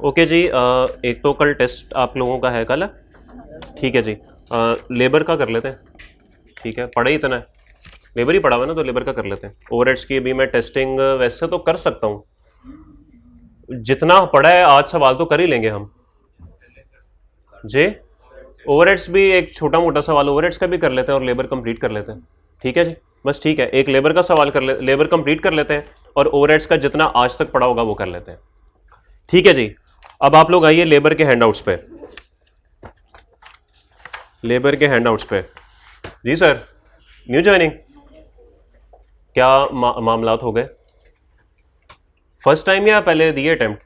Okay जी, एक तो कल टेस्ट आप लोगों का है कल। ठीक है जी। लेबर का कर लेते हैं। ठीक है, पढ़ा ही इतना है, लेबर ही पढ़ा हुआ ना, तो लेबर का कर लेते हैं। ओवरहेड्स की भी मैं टेस्टिंग वैसे तो कर सकता हूँ, जितना पढ़ा है आज सवाल तो कर ही लेंगे हम जी। ओवरहेड्स भी एक छोटा मोटा सवाल ओवरहेड्स का भी कर लेते हैं और लेबर कंप्लीट कर लेते हैं। ठीक है जी, बस ठीक है, एक लेबर का सवाल कर ले, लेबर कंप्लीट कर लेते हैं और ओवरहेड्स का जितना आज तक पढ़ा होगा वो कर लेते हैं। ठीक है जी। अब आप लोग आइए लेबर के हैंडआउट्स पे, लेबर के हैंडआउट्स पे। जी सर, न्यू ज्वाइनिंग, क्या मामलात हो गए? फर्स्ट टाइम या पहले दिए अटेम्प्ट?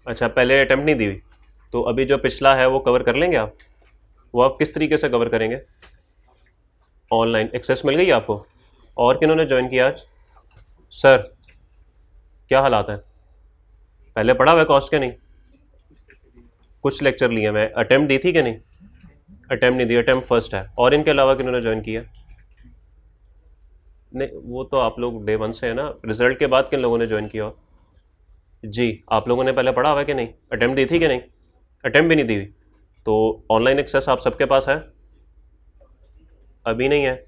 अच्छा, पहले अटेम्प्ट नहीं दी हुई, तो अभी जो पिछला है वो कवर कर लेंगे आप? वो आप किस तरीके से कवर करेंगे? ऑनलाइन एक्सेस मिल गई आपको? और किन्होंने ज्वाइन किया आज? सर, क्या हालात है? पहले पढ़ा हुआ है कॉस्ट के नहीं? कुछ लेक्चर लिए, मैं अटेम्प्ट दी थी कि नहीं? अटेम्प्ट नहीं दी, अटेम्प्ट फर्स्ट है। और इनके अलावा किन्होंने ज्वाइन किया? नहीं, वो तो आप लोग डे 1 से है ना। रिजल्ट के बाद किन लोगों ने ज्वाइन किया जी? आप लोगों ने पहले पढ़ा हुआ है कि नहीं? अटेम्प्ट दी थी कि नहीं? अटेम्प्ट भी नहीं दी हुई, तो ऑनलाइन एक्सेस आप सबके पास है? अभी नहीं है,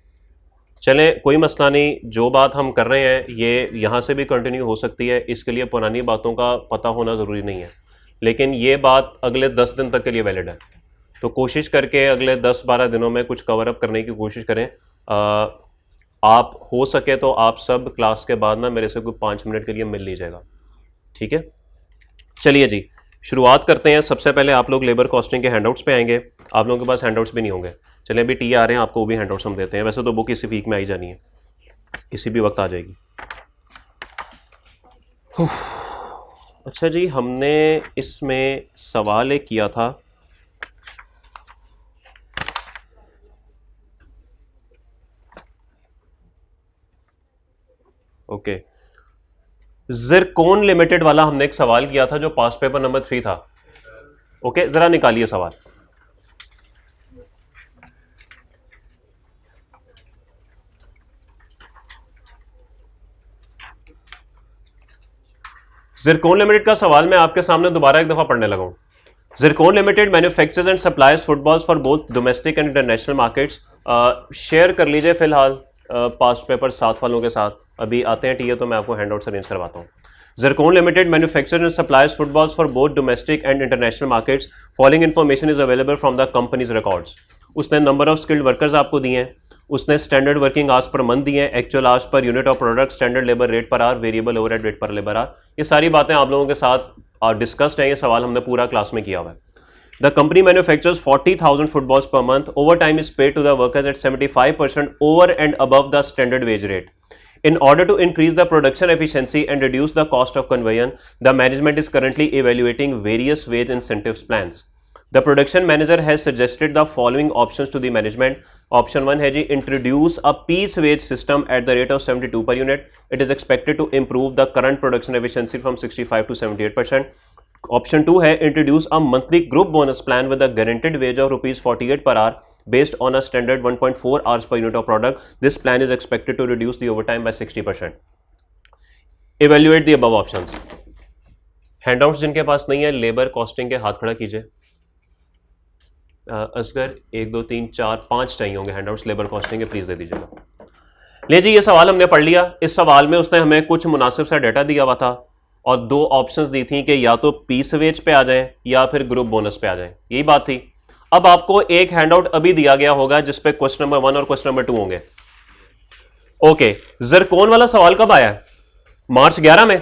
चलें कोई मसला नहीं। जो बात हम कर रहे हैं ये यहाँ से भी कंटिन्यू हो सकती है, इसके लिए पुरानी बातों का पता होना ज़रूरी नहीं है, लेकिन ये बात अगले 10 दिन तक के लिए वैलिड है। तो कोशिश करके अगले 10-12 दिनों में कुछ कवर अप करने की कोशिश करें। आप हो सके तो आप सब क्लास के बाद ना मेरे से कोई 5 मिनट के लिए मिल लीजिएगा। ठीक है, चलिए जी शुरुआत करते हैं। सबसे पहले आप लोग लेबर कॉस्टिंग के हैंडआउट्स पे आएंगे। आप लोगों के पास हैंडआउट्स भी नहीं होंगे। चलिए, अभी टी आ रहे हैं, आपको वो भी हैंडआउट्स हम देते हैं। वैसे तो बुक इसी वीक में आई जानी है, किसी भी वक्त आ जाएगी। अच्छा जी, हमने इसमें सवाल एक किया था, ओके, ज़िरकॉन लिमिटेड वाला हमने एक सवाल किया था जो पास पेपर नंबर 3 था। ओके, जरा निकालिए सवाल। ज़िरकॉन लिमिटेड का सवाल मैं आपके सामने दोबारा एक दफा पढ़ने लगा हूं। Zircon Limited manufactures and supplies footballs for both domestic and international markets. Share कर लीजिए फिलहाल पास्ट पेपर 7 वालों के साथ। अभी आते हैं टीए तो मैं आपको हैंडआउट्स अरेंज करवाता हूँ। Zircon Limited manufactures and supplies footballs for both domestic and international markets. Following information is available from the company's records. उसने नंबर ऑफ स्किल्ड वर्कर्स आपको दिए हैं, उसने standard working hours per month दिए हैं, actual hours per unit of product, standard labour rate per hour, variable overhead rate पर labour our. ये सारी बातें आप लोगों के साथ डिस्कस्ड है। ये सवाल हमने पूरा क्लास में किया हुआ है। The company manufactures 40,000 footballs per month. Overtime is paid to the workers at 75% over and above the standard wage rate. In order to increase the production efficiency and reduce the cost of conversion, the management is currently evaluating various wage incentives plans. The production manager has suggested the following options to the management. Option 1 है जी, introduce a piece wage system at the rate of 72 per unit. It is expected to improve the current production efficiency from 65 to 78%. Option 2 है, introduce a monthly group bonus plan with a guaranteed wage of rupees 48 per hour based on a standard 1.4 hours per unit of product. This plan is expected to reduce the overtime by 60%. Evaluate the above options. Handouts जिनके पास नहीं है labour costing के हाथ खड़ा कीजिए। असगर 1 2 3 4 5 चाहिए होंगे handouts labour costing के, प्लीज दे दीजिएगा। ले जी, ये सवाल हमने पढ़ लिया। इस सवाल में उसने हमें कुछ मुनासिब सा डाटा दिया हुआ था और 2 ऑप्शंस दी थी कि या तो पीस वेज पे आ जाए या फिर ग्रुप बोनस पे आ जाए, यही बात थी। अब आपको एक हैंडआउट अभी दिया गया होगा जिसपे क्वेश्चन नंबर 1 और क्वेश्चन नंबर 2 होंगे। ओके, ज़िरकॉन वाला सवाल कब आया है? मार्च 11 में।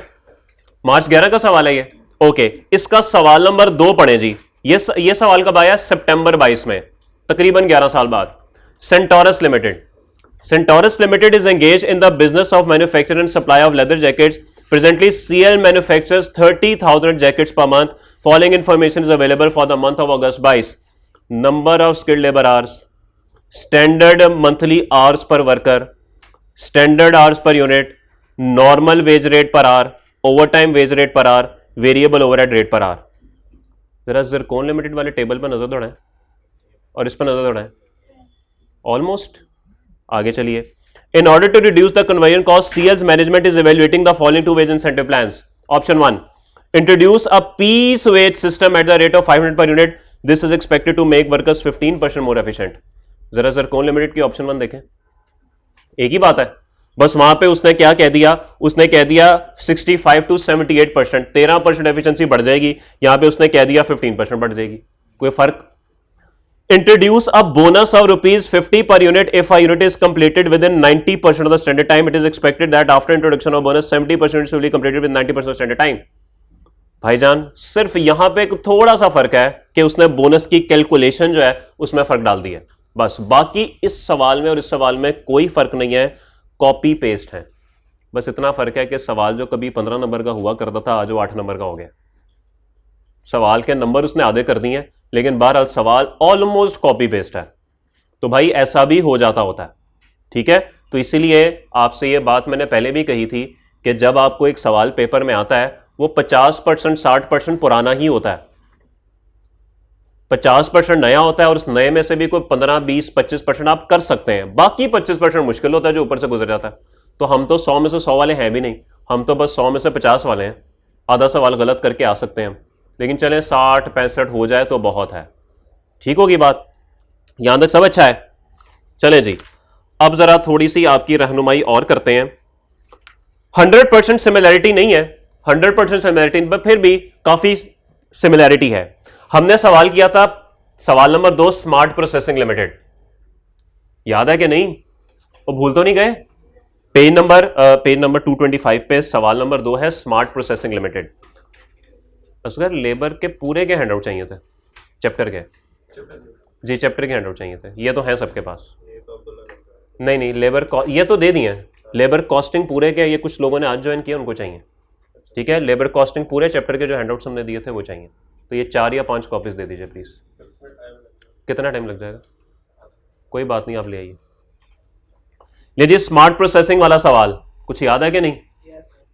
मार्च 11 का सवाल है ये। ओके, इसका सवाल नंबर 2 पढ़े जी। ये सवाल कब आया? सितंबर 22 में, तकरीबन 11 साल बाद। Centaurus limited. Centaurus Limited is engaged in the business of manufacture and supply of leather jackets. Presently, CL manufactures 30,000 jackets per month. Following information is available for the month of August 22. Number of skilled labor hours, standard monthly hours per worker, standard hours per unit, normal wage rate per hour, overtime wage rate per hour, variable overhead rate per hour. जरा Zircon Limited वाले table पर नजर दौड़ाएं और इस पर नजर दौड़ाएं। Almost आगे चलिए। In order to reduce the conversion cost, CL's management is evaluating the following 2 wage incentive plans. Option 1, introduce a piece wage system at the rate of 500 per unit, this is expected to make workers 15% more efficient. जरा Zircon limited की option 1 देखें, एक ही बात है, बस वहां पे उसने क्या कह दिया, उसने कह दिया 65 to 78%, 13% एफिशिएंसी बढ़ जाएगी, यहां पे उसने कह दिया 15% बढ़ जाएगी, कोई फर्क। Introduce a bonus of ₹50 per unit if a unit is completed within 90% of the standard time. It is expected that after introduction of bonus 70% will be completed with 90% of standard time. भाईजान सिर्फ यहां पे थोड़ा सा फर्क है कि उसने बोनस की कैलकुलेशन जो है उसमें फर्क डाल दिया, बस। बाकी इस सवाल में और इस सवाल में कोई फर्क नहीं है, कॉपी पेस्ट है। बस इतना फर्क है कि सवाल जो कभी 15 नंबर का हुआ करता था आज वो 8 नंबर का हो गया। सवाल के नंबर उसने आधे कर दिए, लेकिन बहरहाल सवाल ऑलमोस्ट कॉपी पेस्ट है। तो भाई ऐसा भी हो जाता होता है, ठीक है। तो इसीलिए आपसे ये बात मैंने पहले भी कही थी कि जब आपको एक सवाल पेपर में आता है वो 50% 60% पुराना ही होता है, 50% नया होता है, और उस नए में से भी कोई 15 20 25% आप कर सकते हैं, बाकी 25% मुश्किल होता है जो ऊपर से गुजर जाता है। तो हम तो 100 में से 100 वाले हैं भी नहीं, हम तो बस 100 में से 50 वाले हैं, आधा सवाल गलत करके आ सकते हैं। लेकिन चलें 60 65 हो जाए तो बहुत है, ठीक होगी बात, यहां तक सब अच्छा है। चलें जी, अब जरा थोड़ी सी आपकी रहनुमाई और करते हैं। 100% सिमिलैरिटी नहीं है, 100% सिमिलैरिटी पर फिर भी काफी सिमिलैरिटी है। हमने सवाल किया था सवाल नंबर 2 स्मार्ट प्रोसेसिंग लिमिटेड, याद है कि नहीं, वो भूल तो नहीं गए। पेज नंबर 225 पे सवाल नंबर 2 है स्मार्ट प्रोसेसिंग लिमिटेड। असगर लेबर के पूरे के हैंडआउट चाहिए थे, चैप्टर के जी, चैप्टर के हैंडआउट चाहिए थे, ये तो है सबके पास। नहीं लेबर ये तो दे दिए, लेबर कॉस्टिंग पूरे के, ये कुछ लोगों ने आज ज्वाइन किया उनको चाहिए, ठीक है। लेबर कॉस्टिंग पूरे चैप्टर के जो हैंडआउट्स हमने दिए थे वो चाहिए, तो ये 4 या 5 कॉपीज दे दीजिए प्लीज। कितना टाइम लग जाएगा, कोई बात नहीं, आप ले आइए। लीजिए स्मार्ट प्रोसेसिंग वाला सवाल कुछ याद है कि नहीं?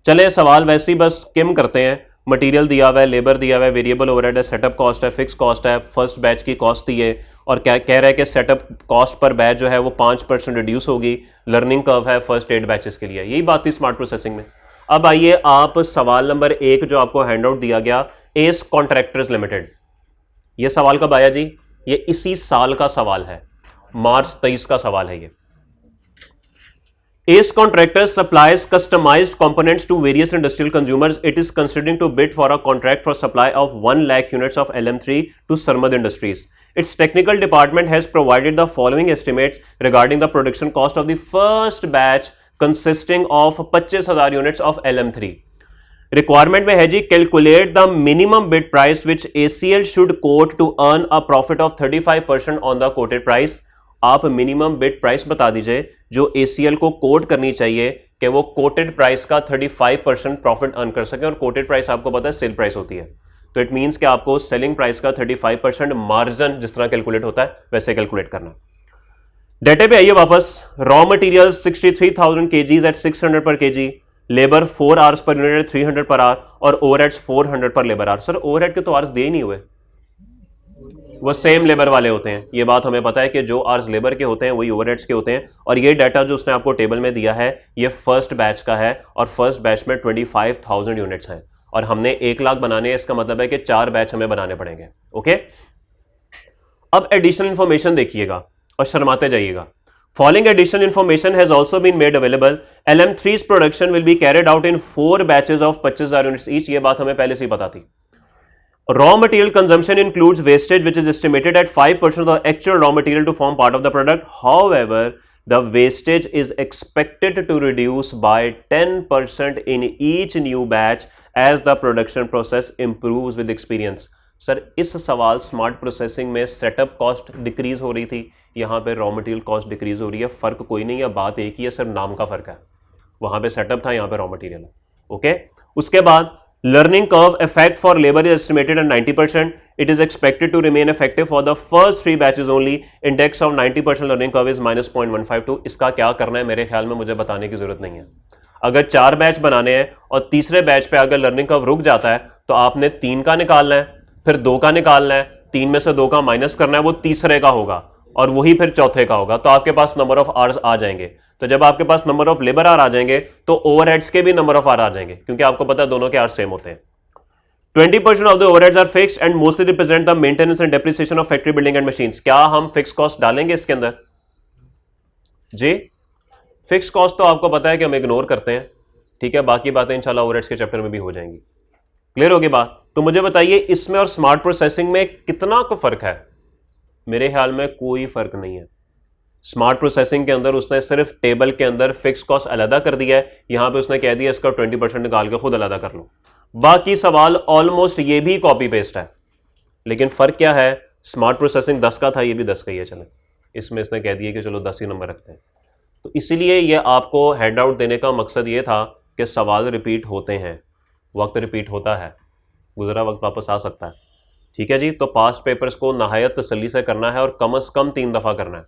चले सवाल वैसे ही बस स्किम करते हैं। मटेरियल दिया हुआ है, लेबर दिया हुआ है, वेरिएबल ओवरहेड है, सेटअप कॉस्ट है, फिक्स कॉस्ट है, फर्स्ट बैच की कॉस्ट दी है, और क्या कह रहा है कि सेटअप कॉस्ट पर बैच जो है वो 5% रिड्यूस होगी, लर्निंग कर्व है फर्स्ट 8 बैचेस के लिए, यही बात थी स्मार्ट प्रोसेसिंग में। अब आइए आप सवाल नंबर 1 जो आपको हैंडआउट दिया गया, एस कॉन्ट्रैक्टर्स लिमिटेड, ये सवाल कब आया जी? ये इसी साल का सवाल है, मार्च 23 का सवाल है ये। Ace Contractors supplies customized components to various industrial consumers. It is considering to bid for a contract for supply of 1 lakh units of LM3 to Sarmad Industries. Its technical department has provided the following estimates regarding the production cost of the first batch consisting of 25,000 units of LM3. Requirement में है जी, calculate the minimum bid price which ACL should quote to earn a profit of 35% on the quoted price. आप minimum bid price बता दीजिए जो ACL को coat करनी चाहिए कि वो कोटेड प्राइस का 35% प्रॉफिट अर्न कर सके, और कोटेड प्राइस आपको पता है सेल प्राइस होती है, तो इट मींस कि आपको सेलिंग प्राइस का 35% मार्जिन जिस तरह कैलकुलेट होता है वैसे कैलकुलेट करना। डेटे पे आइए वापस। Raw material 63,000 kgs eight 600 per kg, labour 4 hours per unit at 300 per our, और ओवरहेड्स 400 पर लेबर आवर। सर ओवरहेड के तो आवर्स दे ही नहीं हुए, वो सेम लेबर वाले होते हैं, ये बात हमें पता है कि जो आवर्स लेबर के होते हैं वही ओवरहेड्स के होते हैं। और ये डाटा जो उसने आपको टेबल में दिया है ये फर्स्ट बैच का है, और फर्स्ट बैच में 25,000 यूनिट्स हैं, और हमने 1 लाख बनाने हैं, इसका मतलब है कि 4 बैच हमें बनाने पड़ेंगे। ओके, अब एडिशनल इंफॉर्मेशन देखिएगा और शर्माते जाइएगा। Following additional information has also been made available. LM3's production will be carried out in 4 batches of 25,000 units each. ये बात हमें पहले से ही पता थी। Raw material consumption includes wastage which is estimated at 5% of the actual raw material to form part of the product. However, the wastage is expected to reduce by 10% in each new batch as the production process improves with experience. Sir इस सवाल smart processing में setup cost decrease हो रही थी, यहाँ पे raw material cost decrease हो रही है, फर्क कोई नहीं है, बात एक ही है, सिर्फ नाम का फर्क है। वहाँ पे सेटअप था, यहाँ पे रॉ मटेरियल है। ओके, उसके बाद learning curve effect for labor is estimated at 90%. It is expected to remain effective for the first 3 batches only. Index of 90% learning curve is -0.152. इसका क्या करना है मेरे ख्याल में मुझे बताने की जरूरत नहीं है। अगर 4 बैच बनाने हैं और तीसरे बैच पे अगर लर्निंग कर्व रुक जाता है तो आपने 3 का निकालना है, फिर 2 का निकालना है, 3 में से 2 का माइनस करना है, वो तीसरे का होगा, और वही फिर चौथे का होगा, तो आपके पास नंबर ऑफ आवर्स आ जाएंगे। तो जब आपके पास नंबर ऑफ लेबर आवर आ जाएंगे तो ओवरहेड्स के भी नंबर ऑफ आवर आ जाएंगे, क्योंकि आपको पता है दोनों के आवर्स सेम होते हैं। 20% of the overheads are fixed and mostly represent the maintenance and depreciation of factory building and machines. क्या हम फिक्स कॉस्ट डालेंगे इसके अंदर? जी, फिक्स कॉस्ट तो आपको पता है कि हम इग्नोर करते हैं, ठीक है, बाकी बातें इंशाल्लाह ओवरहेड्स के चैप्टर में भी हो जाएंगी। क्लियर होगी बात? तो मुझे बताइए इसमें और स्मार्ट प्रोसेसिंग में कितना को फर्क है? मेरे ख्याल में कोई फर्क नहीं है। स्मार्ट प्रोसेसिंग के अंदर उसने सिर्फ टेबल के अंदर फिक्स कॉस्ट अलग कर दिया है, यहां पे उसने कह दिया इसका 20% निकाल के खुद अलग कर लो। बाकी सवाल ऑलमोस्ट ये भी कॉपी पेस्ट है, लेकिन फर्क क्या है? स्मार्ट प्रोसेसिंग 10 का था, ये भी 10 का ही है। चले, इसमें इसने कह दिया कि चलो 10 ही नंबर रखते हैं। तो इसीलिए ये आपको हैंड आउट देने का मकसद ये था कि सवाल रिपीट होते हैं, वक्त रिपीट होता है, गुजरा वक्त वापस आ सकता है, ठीक है जी। तो पास्ट पेपर्स को नहायत तसल्ली से करना है और कम से कम 3 दफ़ा करना है,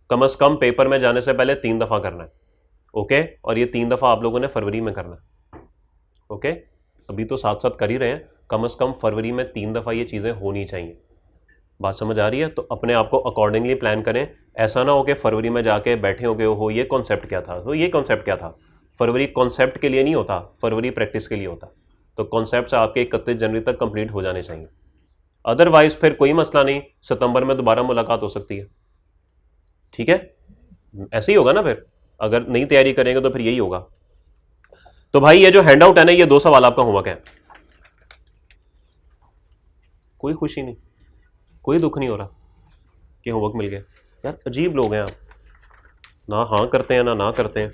कम से कम पेपर में जाने से पहले 3 दफ़ा करना है, ओके। और ये 3 दफ़ा आप लोगों ने फरवरी में करना है, ओके। अभी तो साथ साथ कर ही रहे हैं, कम से कम फरवरी में 3 दफ़ा ये चीज़ें होनी चाहिए। बात समझ आ रही है? तो अपने आप को अकॉर्डिंगली प्लान करें, ऐसा ना हो कि फरवरी में जाके बैठे हो गए हो ये कॉन्सेप्ट क्या था, तो ये कॉन्सेप्ट क्या था। फरवरी कॉन्सेप्ट के लिए नहीं होता, फरवरी प्रैक्टिस के लिए होता। तो कॉन्सेप्ट आपके 31 जनवरी तक कंप्लीट हो जाने चाहिए, अदरवाइज फिर कोई मसला नहीं, सितंबर में दोबारा मुलाकात हो सकती है, ठीक है। ऐसे ही होगा ना, फिर अगर नहीं तैयारी करेंगे तो फिर यही होगा। तो भाई ये जो हैंड आउट है ना, ये 2 सवाल आपका होमवर्क है। कोई खुशी नहीं, कोई दुख नहीं हो रहा कि होमवर्क मिल गया। यार अजीब लोग हैं आप, ना हाँ करते हैं ना करते हैं।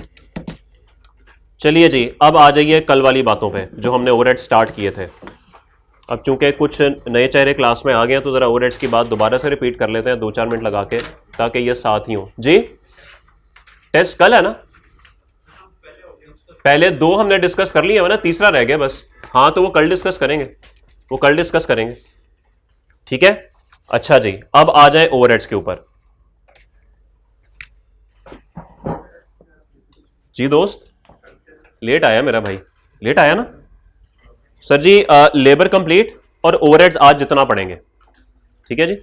चलिए जी, अब आ जाइए कल वाली बातों पे जो हमने ओवरहेड स्टार्ट किए थे। अब चूंकि कुछ नए चेहरे क्लास में आ गए हैं तो ज़रा ओवरहेड्स की बात दोबारा से रिपीट कर लेते हैं 2-4 मिनट लगा के, ताकि ये साथ ही हो जी। टेस्ट कल है ना? पहले 2 हमने डिस्कस कर लिए है ना, तीसरा रह गया बस। हाँ तो वो कल डिस्कस करेंगे, वो कल डिस्कस करेंगे, ठीक है। अच्छा जी, अब आ जाए ओवरहेड्स के ऊपर। जी दोस्त, लेट आया मेरा भाई, लेट आया ना सर जी। लेबर कंप्लीट और ओवरहेड्स आज जितना पढ़ेंगे, ठीक है जी।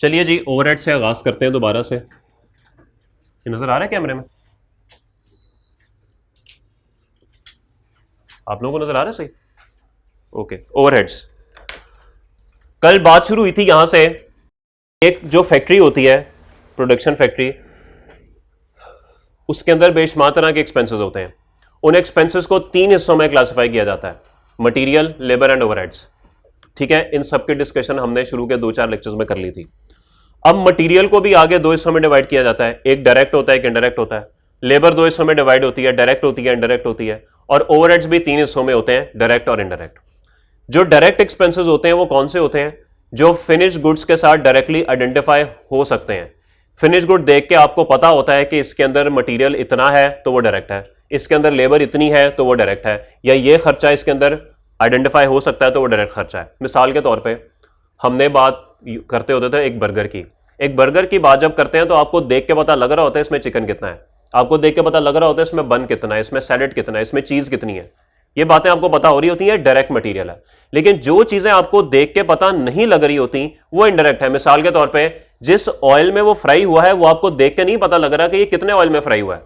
चलिए जी, ओवरहेड से आगाज करते हैं दोबारा से। ये नजर आ रहा है कैमरे में? आप लोगों को नजर आ रहा है सही? ओके। ओवरहेड्स, कल बात शुरू हुई थी यहां से। एक जो फैक्ट्री होती है, प्रोडक्शन फैक्ट्री, उसके अंदर बेशुमार तरह के एक्सपेंसेस होते हैं। उन एक्सपेंसेस को 3 हिस्सों में क्लासिफाई किया जाता है, मटेरियल, लेबर एंड ओवरहेड्स, ठीक है। इन सब की डिस्कशन हमने शुरू के 2-4 लेक्चर्स में कर ली थी। अब मटेरियल को भी आगे 2 हिस्सों में डिवाइड किया जाता है, एक डायरेक्ट होता है, एक इनडायरेक्ट होता है। लेबर 2 हिस्सों में डिवाइड होती है, डायरेक्ट होती है, इनडायरेक्ट होती है। और ओवरहेड्स भी 3 हिस्सों में होते हैं, डायरेक्ट और इनडायरेक्ट। जो डायरेक्ट एक्सपेंसेस होते हैं वो कौन से होते हैं? जो फिनिश गुड्स के साथ डायरेक्टली आइडेंटिफाई हो सकते हैं। फिनिश गुड देख के आपको पता होता है कि इसके अंदर मटेरियल इतना है तो वो डायरेक्ट है, इसके अंदर लेबर इतनी है तो वो डायरेक्ट है, या ये खर्चा इसके अंदर आइडेंटिफाई हो सकता है तो वो डायरेक्ट खर्चा है। मिसाल के तौर पे हमने बात करते होते थे एक बर्गर की बात जब करते हैं तो आपको देख के पता लग रहा होता है इसमें चिकन कितना है, आपको देख के पता लग रहा होता है इसमें बन कितना है, इसमें सैलेड कितना है, इसमें चीज कितनी है। ये बातें आपको पता हो रही होती है, डायरेक्ट मटेरियल है। लेकिन जो चीजें आपको देख के पता नहीं लग रही होती वो इनडायरेक्ट है। मिसाल के तौर पे जिस ऑयल में वो फ्राई हुआ है वो आपको देख के नहीं पता लग रहा कि ये कितने ऑयल में फ्राई हुआ है।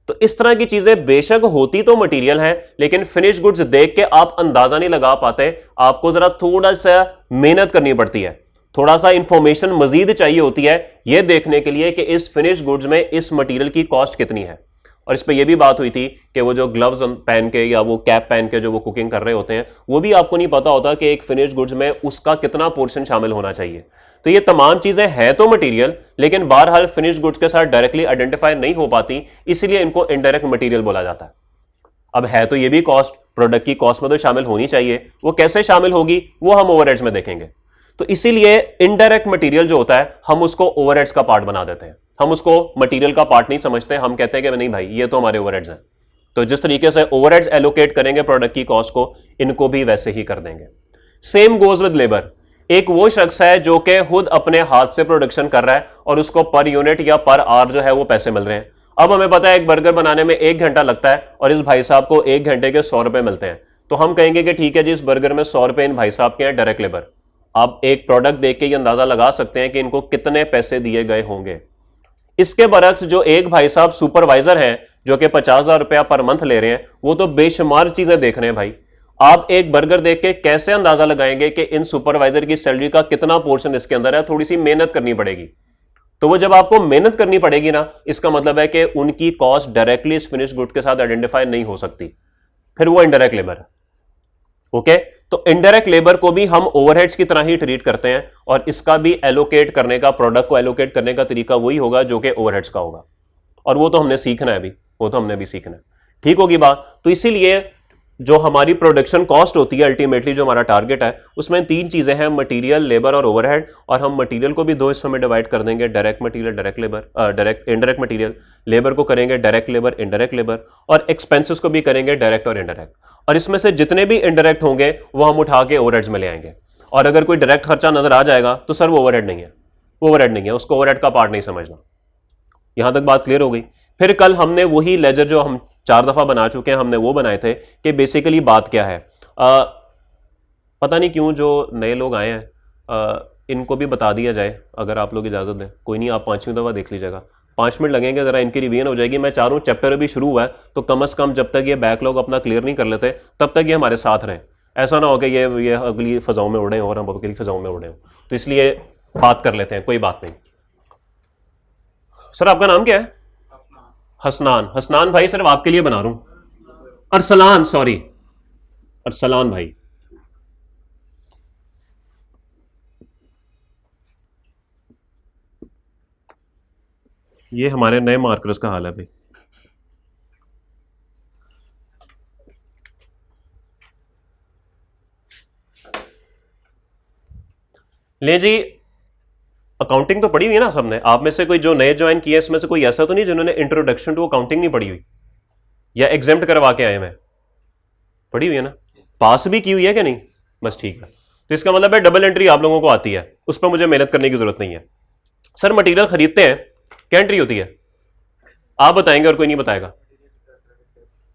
तो इस तरह की चीजें बेशक होती तो मटेरियल है, लेकिन फिनिश गुड्स देख के आप अंदाजा नहीं लगा पाते। आपको जरा थोड़ा सा मेहनत करनी पड़ती है, थोड़ा सा इंफॉर्मेशन मजीद चाहिए होती है यह देखने के लिए कि इस फिनिश गुड्स में इस मटेरियल की कॉस्ट कितनी है। और इस पर यह भी बात हुई थी कि वो जो ग्लव्स पहन के या वो कैप पहन के जो वो कुकिंग कर रहे होते हैं, वो भी आपको नहीं पता होता कि एक फिनिश गुड्स में उसका कितना पोर्शन शामिल होना चाहिए। तो ये तमाम चीजें हैं तो मटेरियल, लेकिन बहरहाल फिनिश गुड्स के साथ डायरेक्टली आइडेंटिफाई नहीं हो पाती, इसलिए इनको इनडायरेक्ट मटेरियल बोला जाता है। अब है तो ये भी कॉस्ट, प्रोडक्ट की कॉस्ट में तो शामिल होनी चाहिए, वो कैसे शामिल होगी वो हम ओवरहेड्स में देखेंगे। तो इसीलिए इनडायरेक्ट मटेरियल जो होता है हम उसको ओवरहेड्स का पार्ट बना देते हैं, हम उसको मटेरियल का पार्ट नहीं समझते, हम कहते हैं कि नहीं भाई ये तो हमारे ओवरहेड्स हैं। तो जिस तरीके से ओवरहेड्स एलोकेट करेंगे प्रोडक्ट की कॉस्ट को, इनको भी वैसे ही कर देंगे। Same goes with labour. एक वो शख्स है जो कि खुद अपने हाथ से प्रोडक्शन कर रहा है और उसको पर यूनिट या पर आवर जो है वो पैसे मिल रहे हैं। अब हमें पता है एक बर्गर बनाने में 1 घंटा लगता है और इस भाई साहब को 1 घंटे के 100 रुपए मिलते हैं, तो हम कहेंगे कि ठीक है जी, इस बर्गर में 100 रुपए इन भाई साहब के हैं डायरेक्ट लेबर। आप एक प्रोडक्ट देख के ये अंदाजा लगा सकते हैं कि इनको कितने पैसे दिए गए होंगे। इसके बरक्स जो एक भाई साहब सुपरवाइजर हैं जो कि 50,000 रुपया पर मंथ ले रहे हैं, वो तो बेशुमार चीजें देख रहे हैं भाई। आप एक बर्गर देख के कैसे अंदाजा लगाएंगे कि इन सुपरवाइजर की सैलरी का कितना पोर्शन इसके अंदर है? थोड़ी सी मेहनत करनी पड़ेगी। तो वो जब आपको मेहनत करनी पड़ेगी ना, इसका मतलब है कि उनकी कॉस्ट डायरेक्टली इस फिनिश गुड के साथ आइडेंटिफाई नहीं हो सकती, फिर वो इनडायरेक्ट लेबर है। ओके, तो इनडायरेक्ट लेबर को भी हम ओवरहेड्स की तरह ही ट्रीट करते हैं, और इसका भी एलोकेट करने का, प्रोडक्ट को एलोकेट करने का तरीका वही होगा जो कि ओवरहेड्स का होगा, और वो तो हमने सीखना है अभी, वो तो हमने भी सीखना है। ठीक होगी बात? तो इसीलिए जो हमारी प्रोडक्शन कॉस्ट होती है, अल्टीमेटली जो हमारा टारगेट है, उसमें 3 चीजें हैं, मटेरियल, लेबर और ओवरहेड। और हम मटेरियल को भी 2 हिस्सों में डिवाइड कर देंगे, direct material, direct labour, direct indirect material. Labour को करेंगे डायरेक्ट लेबर, इनडायरेक्ट लेबर, और एक्सपेंसेस को भी करेंगे डायरेक्ट और इनडायरेक्ट। और इसमें से जितने भी इनडायरेक्ट होंगे वो हम उठा के ओवरहेड्स में ले आएंगे। और अगर कोई डायरेक्ट खर्चा नजर आ जाएगा तो सर वो ओवरहेड नहीं है, वो ओवरहेड नहीं है, उसको ओवरहेड का पार्ट नहीं समझना। यहां तक बात क्लियर हो गई? फिर कल हमने वही लेजर जो हम 4 दफा बना चुके हैं, हमने वो बनाए थे कि बेसिकली बात क्या है। पता नहीं क्यों जो नए लोग आए हैं इनको भी बता दिया जाए, अगर आप लोग इजाजत दें। कोई नहीं, आप 5वीं दफा देख लीजिएगा, 5 मिनट लगेंगे, जरा इनकी रिवीजन हो जाएगी। मैं चाह रहा हूं चैप्टर अभी शुरू हुआ है तो कम से कम जब तक ये बैकलॉग अपना क्लियर नहीं कर लेते तब तक ये हमारे साथ रहें। ऐसा ना हो कि ये अगली फजाओं में उड़े और हम अगली फजाओं में उड़े। तो इसलिए बात कर लेते हैं, कोई बात नहीं। सर आपका नाम क्या है? हसनान। हसनान भाई सिर्फ आपके लिए बना रहा हूं। अरसलान, सॉरी, अरसलान भाई। ये हमारे नए मार्कर्स का हाल है भाई। ले जी, अकाउंटिंग तो पढ़ी हुई है ना सबने? आप में से कोई जो नए ज्वाइन किया इसमें से कोई ऐसा तो नहीं जिन्होंने इंट्रोडक्शन टू अकाउंटिंग नहीं पढ़ी हुई, या एग्जाम्प्ट करवा के आए? मैं पढ़ी हुई है ना, पास भी की हुई है कि नहीं? बस ठीक है। तो इसका मतलब है डबल एंट्री आप लोगों को आती है, उस पर मुझे मेहनत करने की जरूरत नहीं है। सर मटेरियल खरीदते हैं, क्या एंट्री होती है? आप बताएंगे और कोई नहीं बताएगा।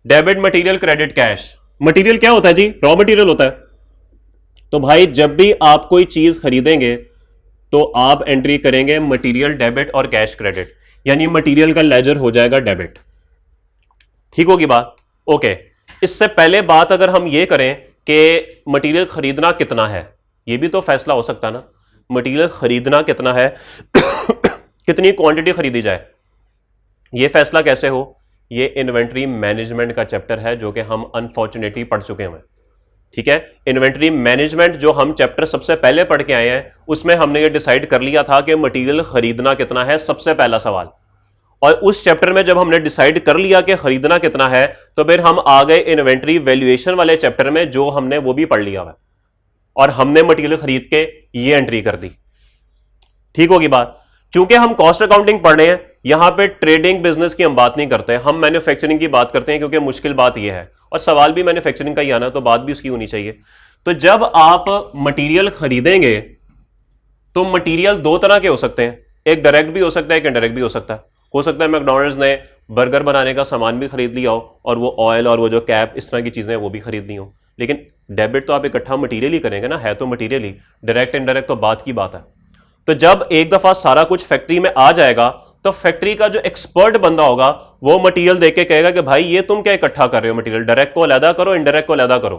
Debit material, credit cash. Material क्या होता है जी? रॉ मटेरियल होता है। तो भाई जब भी आप कोई चीज खरीदेंगे तो आप एंट्री करेंगे मटेरियल डेबिट और कैश क्रेडिट, यानी मटेरियल का लेजर हो जाएगा डेबिट। ठीक होगी बात? ओके। इससे पहले बात अगर हम ये करें कि मटेरियल खरीदना कितना है, ये भी तो फैसला हो सकता ना। मटेरियल खरीदना कितना है कितनी क्वांटिटी खरीदी जाए, ये फैसला कैसे हो? ये इन्वेंट्री मैनेजमेंट का चैप्टर है जो कि हम अनफॉर्चुनेटली पढ़ चुके हैं। ठीक है, इन्वेंट्री मैनेजमेंट जो हम चैप्टर सबसे पहले पढ़ के आए हैं, उसमें हमने ये डिसाइड कर लिया था कि मटेरियल खरीदना कितना है, सबसे पहला सवाल। और उस चैप्टर में जब हमने डिसाइड कर लिया कि खरीदना कितना है, तो फिर हम आ गए इन्वेंट्री वैल्यूएशन वाले चैप्टर में, जो हमने वो भी पढ़ लिया हुआ, और हमने मटेरियल खरीद के ये एंट्री कर दी। ठीक होगी बात? चूंकि हम कॉस्ट अकाउंटिंग पढ़ रहे हैं, यहां पे ट्रेडिंग बिजनेस की हम बात नहीं करते, हम मैन्युफैक्चरिंग की बात करते हैं, क्योंकि मुश्किल बात यह है, और सवाल भी मैन्युफैक्चरिंग का ही आना, तो बात भी उसकी होनी चाहिए। तो जब आप मटेरियल खरीदेंगे तो मटेरियल 2 तरह के हो सकते हैं, एक डायरेक्ट भी हो सकता है, एक इनडायरेक्ट भी हो सकता है। हो सकता है मैकडॉनल्ड्स ने बर्गर बनाने का सामान भी खरीद लिया हो, और वो ऑयल और वो जो कैप इस तरह की चीजें वो भी खरीद ली हो, लेकिन डेबिट तो आप इकट्ठा मटेरियल ही करेंगे ना, है तो मटेरियल ही, डायरेक्ट इनडायरेक्ट तो बात की बात है। तो जब एक दफा सारा कुछ फैक्ट्री में आ जाएगा तो फैक्ट्री का जो एक्सपर्ट बंदा होगा वो मटेरियल देख के कहेगा कि भाई ये तुम क्या इकट्ठा कर रहे हो, मटेरियल डायरेक्ट को अलग करो, इनडायरेक्ट को अलग करो।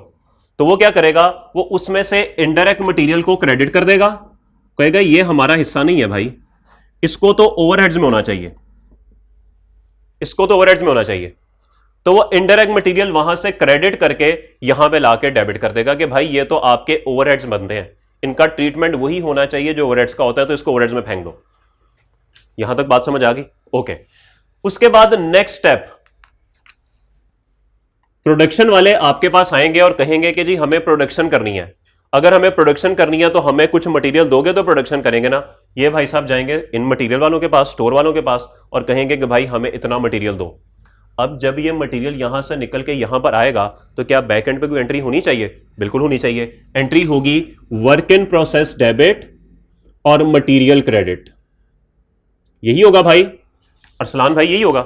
तो वो क्या करेगा? वो उसमें से इनडायरेक्ट मटेरियल को क्रेडिट कर देगा, कहेगा ये हमारा हिस्सा नहीं है भाई, इसको तो ओवरहेड्स में होना चाहिए, इसको तो ओवरहेड्स में होना चाहिए। तो वो इनडायरेक्ट मटेरियल वहां से क्रेडिट करके यहां पे लाके डेबिट कर देगा कि भाई ये तो आपके ओवरहेड्स बनते हैं, इनका ट्रीटमेंट वही होना चाहिए जो ओवरहेड्स का होता है, तो इसको ओवरहेड्स में फेंक दो। यहां तक बात समझ आ गई? ओके। उसके बाद नेक्स्ट स्टेप, प्रोडक्शन वाले आपके पास आएंगे और कहेंगे कि जी हमें प्रोडक्शन करनी है। अगर हमें प्रोडक्शन करनी है तो हमें कुछ मटेरियल दोगे तो प्रोडक्शन करेंगे ना। ये भाई साहब जाएंगे इन मटेरियल वालों के पास, स्टोर वालों के पास, और कहेंगे कि भाई हमें इतना मटेरियल दो। अब जब ये मटेरियल यहां से निकल के यहां पर आएगा तो क्या बैक एंड पे कोई एंट्री होनी चाहिए? बिल्कुल होनी चाहिए। एंट्री होगी वर्क इन प्रोसेस डेबिट और मटेरियल क्रेडिट। यही होगा भाई अरसलान भाई, यही होगा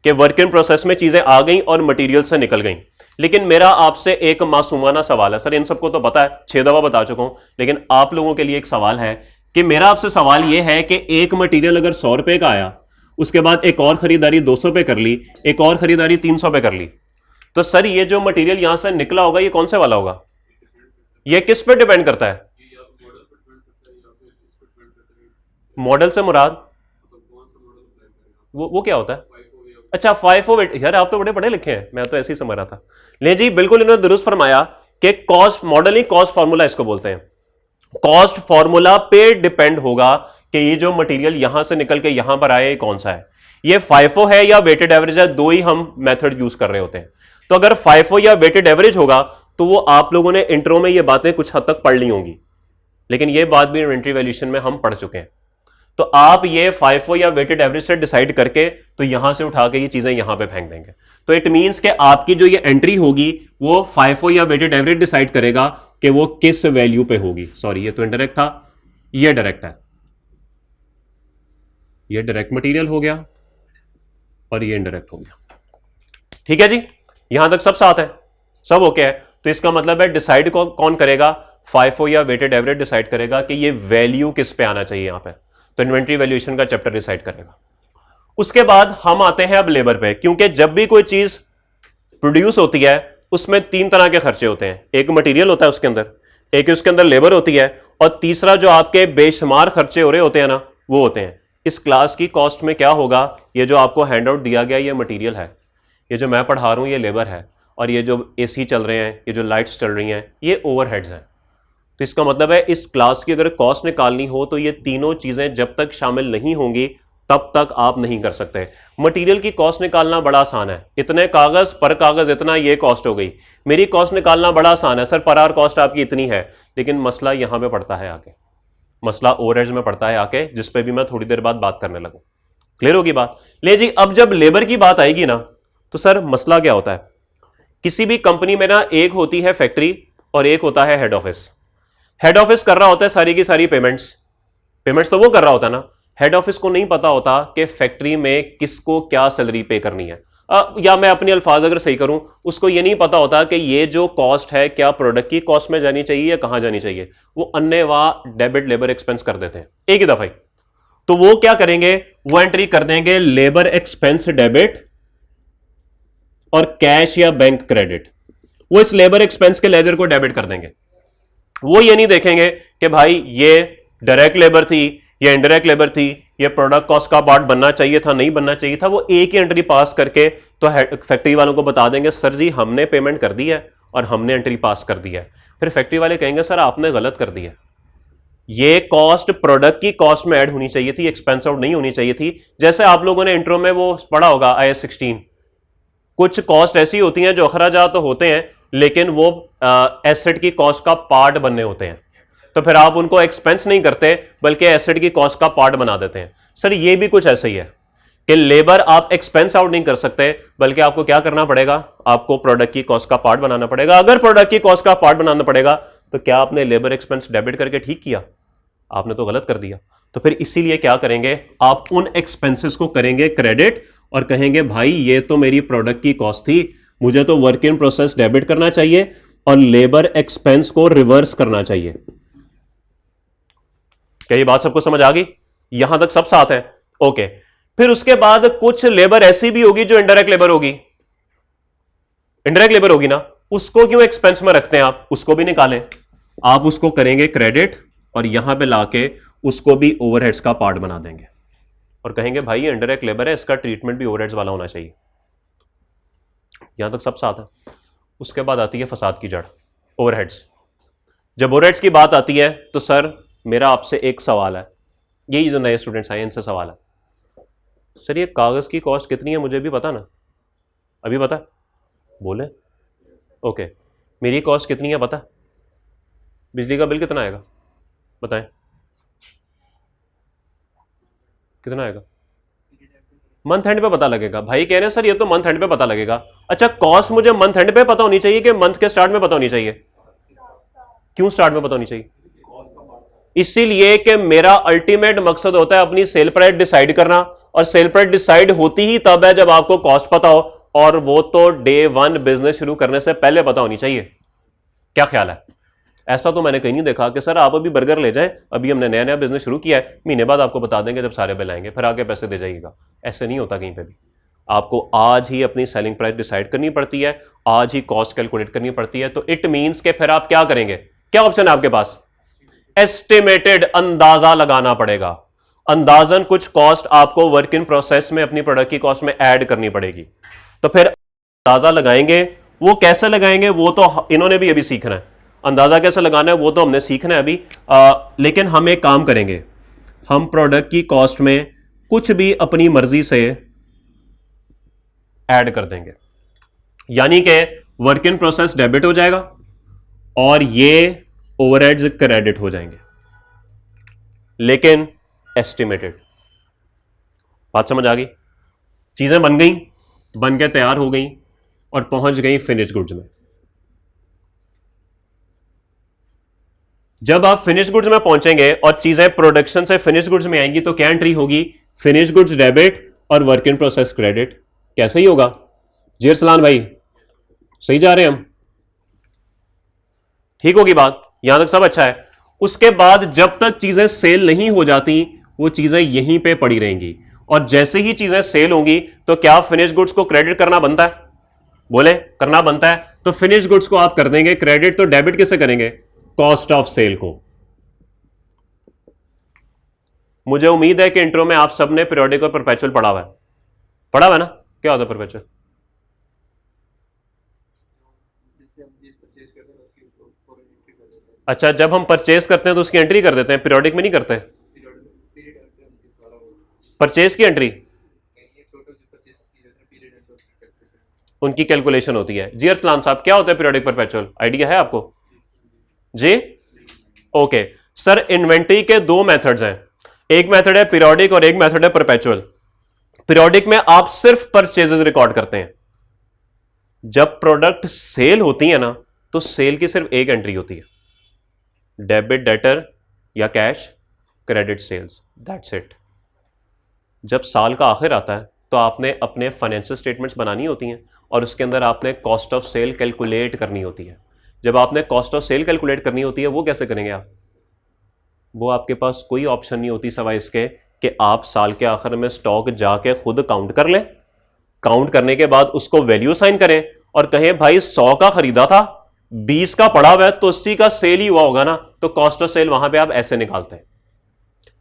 कि वर्क इन प्रोसेस में चीजें आ गई और मटेरियल से निकल गई। लेकिन मेरा आपसे एक मासूमाना सवाल है, सर इन सबको तो पता है, 6 दफा बता चुका हूं, लेकिन आप लोगों के लिए एक सवाल है कि मेरा आपसे सवाल यह है कि एक मटेरियल अगर 100 रुपए का आया उसके बाद एक और खरीदारी 200 पे कर ली, एक और खरीदारी 300 पे कर ली, तो सर ये जो मटेरियल यहां से निकला होगा ये कौन से वाला होगा? ये किस पे डिपेंड करता है? मॉडल से मुराद वो क्या होता है? अच्छा, FIFO। यार आप तो बड़े पढ़े लिखे हैं, मैं तो ऐसे ही समझ रहा था। ले जी, बिल्कुल इन्होंने दुरुस्त फरमाया कि कॉस्ट मॉडल ही कॉस्ट फार्मूला इसको बोलते हैं। कॉस्ट फार्मूला पे डिपेंड होगा कि ये जो मटेरियल यहां से निकल के यहां पर आए कौन सा है, ये FIFO है या वेटेड एवरेज है, दो ही हम मेथड यूज कर रहे होते हैं। तो अगर FIFO या वेटेड एवरेज होगा तो वो आप लोगों ने इंट्रो में ये बातें कुछ हद तक पढ़ ली होंगी, लेकिन ये बात भी इन्वेंटरी वैल्यूएशन में हम पढ़ चुके हैं। तो आप ये FIFO या वेटेड एवरेज से डिसाइड करके तो यहां से उठा के ये चीजें यहां पे फेंक देंगे। तो इट मींस कि आपकी जो ये एंट्री होगी वो FIFO या वेटेड एवरेज डिसाइड करेगा कि वो किस वैल्यू पे होगी। सॉरी, ये तो इनडायरेक्ट था, ये डायरेक्ट है। ये डायरेक्ट मटेरियल हो गया और ये इनडायरेक्ट हो गया। ठीक है जी, यहां तक सब साथ है, सब ओके है। तो इसका मतलब है डिसाइड कौन करेगा? FIFO या वेटेड एवरेज डिसाइड करेगा कि ये वैल्यू किस पे आना चाहिए यहां पे। तो इन्वेंट्री वैल्यूएशन का चैप्टर डिसाइड करेगा। उसके बाद हम आते हैं अब लेबर पे, क्योंकि जब भी कोई चीज प्रोड्यूस होती है उसमें तीन तरह के खर्चे होते हैं। एक मटेरियल होता है उसके अंदर, एक उसके अंदर लेबर होती है, और तीसरा जो आपके बेशुमार खर्चे हो रहे होते हैं ना, वो होते हैं। इस क्लास की कॉस्ट में क्या होगा? ये जो आपको हैंड आउट दिया गया ये मटीरियल है, ये जो मैं पढ़ा रहा हूं ये लेबर है, और ये जो AC चल रहे हैं, ये जो लाइट्स चल रही हैं, ये ओवरहेड्स हैं। तो इसका मतलब है इस क्लास की अगर कॉस्ट निकालनी हो तो ये तीनों चीजें जब तक शामिल नहीं होंगी तब तक आप नहीं कर सकते। मटेरियल की कॉस्ट निकालना बड़ा आसान है, इतने कागज पर कागज इतना, ये कॉस्ट हो गई। मेरी कॉस्ट निकालना बड़ा आसान है, सर पर आवर कॉस्ट आपकी इतनी है, लेकिन मसला यहां पे पड़ता है आके, मसला ओवरहेड्स में पड़ता है आके, जिस पे भी मैं थोड़ी देर बाद बात करने लगूं। क्लियर होगी बात? ले जी, अब जब लेबर की बात आएगी ना, तो सर मसला क्या होता है? किसी भी कंपनी में ना एक होती है फैक्ट्री और एक होता है हेड ऑफिस। हेड ऑफिस कर रहा होता है सारी की सारी पेमेंट्स तो वो कर रहा होता है ना। हेड ऑफिस को नहीं पता होता कि फैक्ट्री में किसको क्या सैलरी पे करनी है, या मैं अपने अल्फाज अगर सही करूं, उसको ये नहीं पता होता कि ये जो कॉस्ट है क्या प्रोडक्ट की कॉस्ट में जानी चाहिए या कहां जानी चाहिए। वो अन्यवा डेबिट लेबर एक्सपेंस कर देते हैं एक ही दफा ही। तो वो क्या करेंगे? वो एंट्री कर देंगे लेबर एक्सपेंस डेबिट और कैश या बैंक क्रेडिट। वो इस लेबर एक्सपेंस के लेजर को डेबिट कर देंगे। वो ये नहीं देखेंगे कि भाई ये डायरेक्ट लेबर थी, ये इनडायरेक्ट लेबर थी, ये प्रोडक्ट कॉस्ट का पार्ट बनना चाहिए था, नहीं बनना चाहिए था। वो एक ही एंट्री पास करके तो फैक्ट्री वालों को बता देंगे, सर जी हमने पेमेंट कर दी है और हमने एंट्री पास कर दी है। फिर फैक्ट्री वाले कहेंगे, सर आपने गलत कर दिया, ये कॉस्ट प्रोडक्ट की कॉस्ट में ऐड होनी चाहिए थी, एक्सपेंस आउट नहीं होनी चाहिए थी। जैसे आप लोगों ने इंट्रो में वो पढ़ा होगा IAS 16, कुछ कॉस्ट ऐसी होती हैं जो अखराजात तो होते हैं लेकिन वो एसेट की कॉस्ट का पार्ट बनने होते हैं, तो फिर आप उनको एक्सपेंस नहीं करते बल्कि एसेट की कॉस्ट का पार्ट बना देते हैं। सर ये भी कुछ ऐसा ही है कि लेबर आप एक्सपेंस आउट नहीं कर सकते बल्कि आपको क्या करना पड़ेगा? आपको प्रोडक्ट की कॉस्ट का पार्ट बनाना पड़ेगा। अगर प्रोडक्ट की कॉस्ट का पार्ट बनाना पड़ेगा तो क्या आपने लेबर एक्सपेंस डेबिट करके ठीक किया? आपने तो गलत कर दिया। तो फिर इसीलिए क्या करेंगे? आप उन एक्सपेंसेस को करेंगे क्रेडिट और कहेंगे भाई ये तो मेरी प्रोडक्ट की कॉस्ट थी, मुझे तो वर्क इन प्रोसेस डेबिट करना चाहिए और लेबर एक्सपेंस को रिवर्स करना चाहिए। क्या ये बात सबको समझ आ गई? यहां तक सब साथ है? ओके। फिर उसके बाद कुछ लेबर ऐसी भी होगी जो इनडायरेक्ट लेबर होगी। इनडायरेक्ट लेबर होगी ना, उसको क्यों एक्सपेंस में रखते हैं आप? उसको भी निकालें, आप उसको करेंगे क्रेडिट और यहां पे लाके उसको भी ओवरहेड्स का पार्ट बना देंगे और कहेंगे भाई ये इनडायरेक्ट लेबर है, इसका ट्रीटमेंट भी ओवरहेड्स वाला होना चाहिए। यहां तक सब साथ है। उसके बाद आती है फसाद की जड़, ओवरहेड्स। जब ओवरहेड्स की बात आती है तो सर मेरा आपसे एक सवाल है, यही जो नए स्टूडेंट्स आए इनसे सवाल है, सर ये कागज की कॉस्ट कितनी है मुझे भी पता ना, अभी पता? बोले ओके। मेरी कॉस्ट कितनी है पता? बिजली का बिल कितना आएगा बताएं, कितना आएगा? मंथ एंड पे पता लगेगा। भाई कह रहे हैं सर ये तो मंथ एंड पे पता लगेगा। अच्छा, कॉस्ट मुझे मंथ एंड पे पता होनी चाहिए कि मंथ के स्टार्ट में पता होनी चाहिए? क्यों स्टार्ट में पता होनी चाहिए? इसीलिए कि मेरा अल्टीमेट मकसद होता है अपनी सेल प्राइस डिसाइड करना, और सेल प्राइस डिसाइड होती ही तब है जब आपको कॉस्ट पता हो, और वो तो डे 1 बिजनेस शुरू करने से पहले पता होनी चाहिए। क्या ख्याल है? ऐसा तो मैंने कहीं नहीं देखा कि सर आप अभी बर्गर ले जाएं, अभी हमने नया नया बिजनेस शुरू किया है, महीने बाद आपको बता देंगे जब सारे बिल आएंगे फिर आके पैसे दे जाइएगा। ऐसे नहीं होता कहीं पे भी। आपको आज ही अपनी सेलिंग प्राइस डिसाइड करनी पड़ती है, आज ही कॉस्ट कैलकुलेट करनी पड़ती है। तो इट मींस के फिर आप क्या करेंगे, क्या ऑप्शन है आपके पास, एस्टिमेटेड, अंदाजा लगाना पड़ेगा। अंदाजन कुछ कॉस्ट आपको वर्क इन प्रोसेस में अपनी प्रोडक्ट की कॉस्ट में ऐड करनी पड़ेगी। तो फिर अंदाजा लगाएंगे, वो कैसे लगाएंगे वो तो इन्होंने भी अभी सीखना है। अंदाजा कैसे लगाना है वो तो हमने सीखना है अभी। लेकिन हम एक काम करेंगे, हम प्रोडक्ट की कॉस्ट में कुछ भी अपनी मर्जी से ऐड कर देंगे, यानी कि वर्क इन प्रोसेस डेबिट हो जाएगा और ये ओवरहेड्स क्रेडिट हो जाएंगे, लेकिन एस्टिमेटेड। बात समझ आ गई? चीजें बन गई, बन के तैयार हो गई और पहुंच गई फिनिश गुड्स में। जब आप फिनिश गुड्स में पहुंचेंगे और चीजें प्रोडक्शन से फिनिश गुड्स में आएंगी तो क्या एंट्री होगी, फिनिश गुड्स डेबिट और वर्क इन प्रोसेस क्रेडिट। कैसे ही होगा जी अरसलान भाई, सही जा रहे हैं हम? ठीक होगी बात, यहां तक सब अच्छा है। उसके बाद जब तक चीजें सेल नहीं हो जाती वो चीजें यहीं पे पड़ी रहेंगी, और जैसे ही चीजें सेल होंगी तो क्या फिनिश गुड्स को क्रेडिट करना बनता है? बोले करना बनता है। तो फिनिश गुड्स को आप कर देंगे क्रेडिट, तो डेबिट किससे करेंगे, कॉस्ट ऑफ सेल को। मुझे उम्मीद है कि इंट्रो में आप सबने पीरियोडिक और परपेचुअल पढ़ा हुआ है, पढ़ा हुआ है ना? क्या होता है परपेचुअल? अच्छा, जब हम परचेज करते हैं तो उसकी एंट्री कर देते हैं, पीरियोडिक में नहीं करते? परचेज की एंट्री उनकी कैलकुलेशन होती है। जी अरसलान साहब, क्या होता है पीरियोडिक परपेचुअल, आइडिया है आपको जी? ओके सर, इन्वेंट्री के दो मेथड्स हैं, एक मेथड है पीरियोडिक और एक मेथड है परपेचुअल। पीरियोडिक में आप सिर्फ परचेजेस रिकॉर्ड करते हैं, जब प्रोडक्ट सेल होती है ना तो सेल की सिर्फ एक एंट्री होती है, डेबिट डेटर या cash credit sales, that's it. जब साल का आखिर आता है तो आपने अपने फाइनेंशियल स्टेटमेंट्स बनानी होती हैं और उसके अंदर आपने कॉस्ट ऑफ सेल कैलकुलेट करनी होती है। जब आपने कॉस्ट ऑफ सेल कैलकुलेट करनी होती है वो कैसे करेंगे आप? वो आपके पास कोई ऑप्शन नहीं होती सिवाय इसके कि आप साल के आखिर में स्टॉक जाके खुद काउंट कर लें, काउंट करने के बाद उसको वैल्यू साइन करें और कहें भाई 100 का खरीदा था, 20 का पड़ा हुआ है तो 80 का सेल ही हुआ होगा ना, तो कॉस्ट ऑफ सेल वहां पे आप ऐसे निकालते हैं।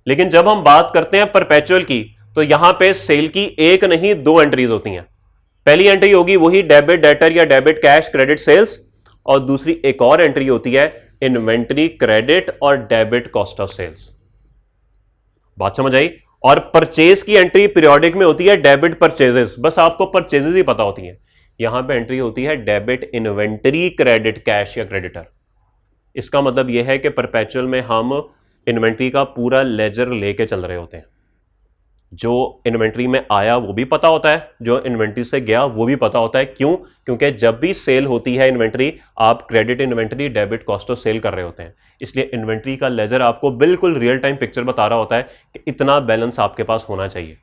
लेकिन जब हम बात करते हैं परपेचुअल की तो यहां पे सेल की एक नहीं दो एंट्रीज होती हैं। पहली एंट्री होगी वही डेबिट डेटर या डेबिट कैश क्रेडिट सेल्स, और दूसरी एक और एंट्री होती है इन्वेंट्री क्रेडिट और डेबिट कॉस्ट ऑफ सेल्स। बात समझ आई? और परचेज की एंट्री पीरियोडिक में होती है डेबिट परचेजेस, बस आपको परचेजेस ही पता होती हैं। यहां पे एंट्री होती है डेबिट इन्वेंट्री क्रेडिट कैश या क्रेडिटर। इसका मतलब यह है कि परपेचुअल में हम इन्वेंट्री का पूरा लेजर लेके चल रहे होते हैं। जो इन्वेंट्री में आया वो भी पता होता है, जो इन्वेंट्री से गया वो भी पता होता है। क्यों? क्योंकि जब भी सेल होती है इन्वेंट्री, आप credit inventory debit cost of sale कर रहे होते हैं, इसलिए इन्वेंट्री का लेजर आपको बिल्कुल रियल टाइम पिक्चर बता रहा होता है कि इतना बैलेंस आपके पास होना चाहिए।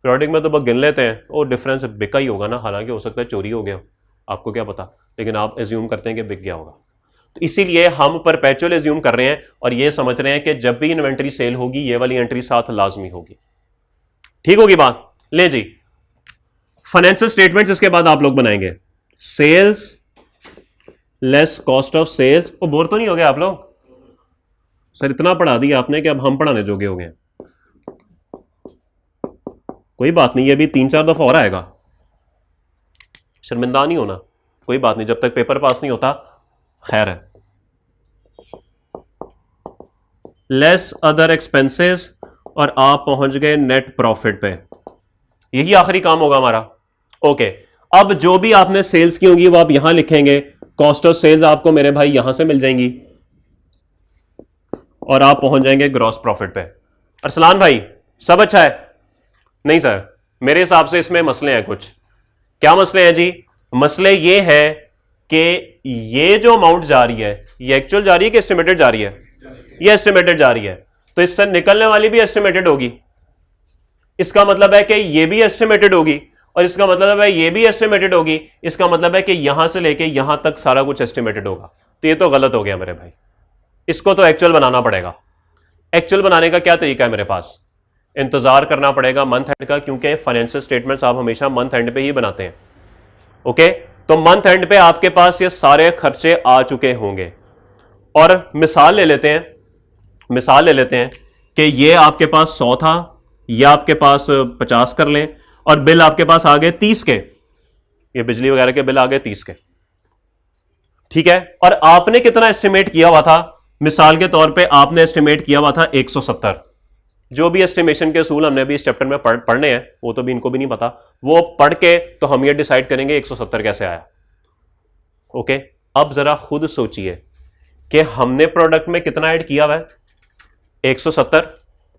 पीरियोडिक में तो बस गिन लेते हैं और डिफरेंस बिका ही होगा ना, हालांकि हो सकता है चोरी हो गया, आपको क्या पता, लेकिन आप एज्यूम करते हैं कि बिक गया होगा। तो इसीलिए हम परपेचुअल एज्यूम कर रहे हैं और ये समझ रहे हैं कि जब भी इन्वेंट्री सेल होगी ये वाली एंट्री साथ लाजमी होगी। ठीक होगी बात? ले जी, फाइनेंशियल स्टेटमेंट्स इसके बाद आप लोग बनाएंगे, sales less cost of sales. वो बोर तो नहीं हो गए आप लोग? सर इतना पढ़ा दिया आपने कि अब हम पढ़ाने जोगे हो गए। कोई बात नहीं, ये भी 3-4 दफा और आएगा, शर्मिंदा नहीं होना, कोई बात नहीं, जब तक पेपर पास नहीं होता खैर है। लेस अदर एक्सपेंसेस और आप पहुंच गए नेट प्रॉफिट पे, यही आखिरी काम होगा हमारा। ओके, अब जो भी आपने सेल्स की होंगी वो आप यहां लिखेंगे, कॉस्ट ऑफ सेल्स आपको मेरे भाई यहां से मिल जाएंगी और आप पहुंच जाएंगे ग्रॉस प्रॉफिट पे। अरसलान भाई सब अच्छा है? नहीं सर, मेरे हिसाब से इसमें मसले हैं कुछ। क्या मसले हैं जी? मसले ये हैं कि ये जो अमाउंट जा रही है ये एक्चुअल जा रही है कि एस्टिमेटेड जा रही है? ये एस्टिमेटेड जा रही है, तो इससे निकलने वाली भी एस्टिमेटेड होगी। इसका मतलब है कि ये भी एस्टिमेटेड होगी और इसका मतलब है ये भी एस्टिमेटेड होगी। इसका मतलब है कि यहां से लेके यहां तक सारा कुछ एस्टिमेटेड होगा। तो ये तो गलत हो गया मेरे भाई, इसको तो एक्चुअल बनाना पड़ेगा। एक्चुअल बनाने का क्या तरीका है मेरे पास? इंतजार करना पड़ेगा मंथ एंड का, क्योंकि फाइनेंशियल स्टेटमेंट्स आप हमेशा मंथ एंड पे ही बनाते हैं। ओके, तो मंथ एंड पे आपके पास ये सारे खर्चे आ चुके होंगे। और मिसाल ले लेते हैं कि ये आपके पास 100 था, या आपके पास 50 कर लें, और बिल आपके पास आ गए 30 के, ये बिजली वगैरह के बिल आ गए 30 के, ठीक है। और आपने कितना एस्टिमेट किया हुआ था? मिसाल के तौर पे आपने एस्टिमेट किया हुआ था 170। जो भी एस्टिमेशन के असूल हमने भी इस चैप्टर में पढ़ने हैं, वो तो भी इनको भी नहीं पता, वो पढ़ के तो हम ये डिसाइड करेंगे 170 कैसे आया। ओके, अब जरा खुद सोचिए कि हमने प्रोडक्ट में कितना ऐड किया हुआ है? 170।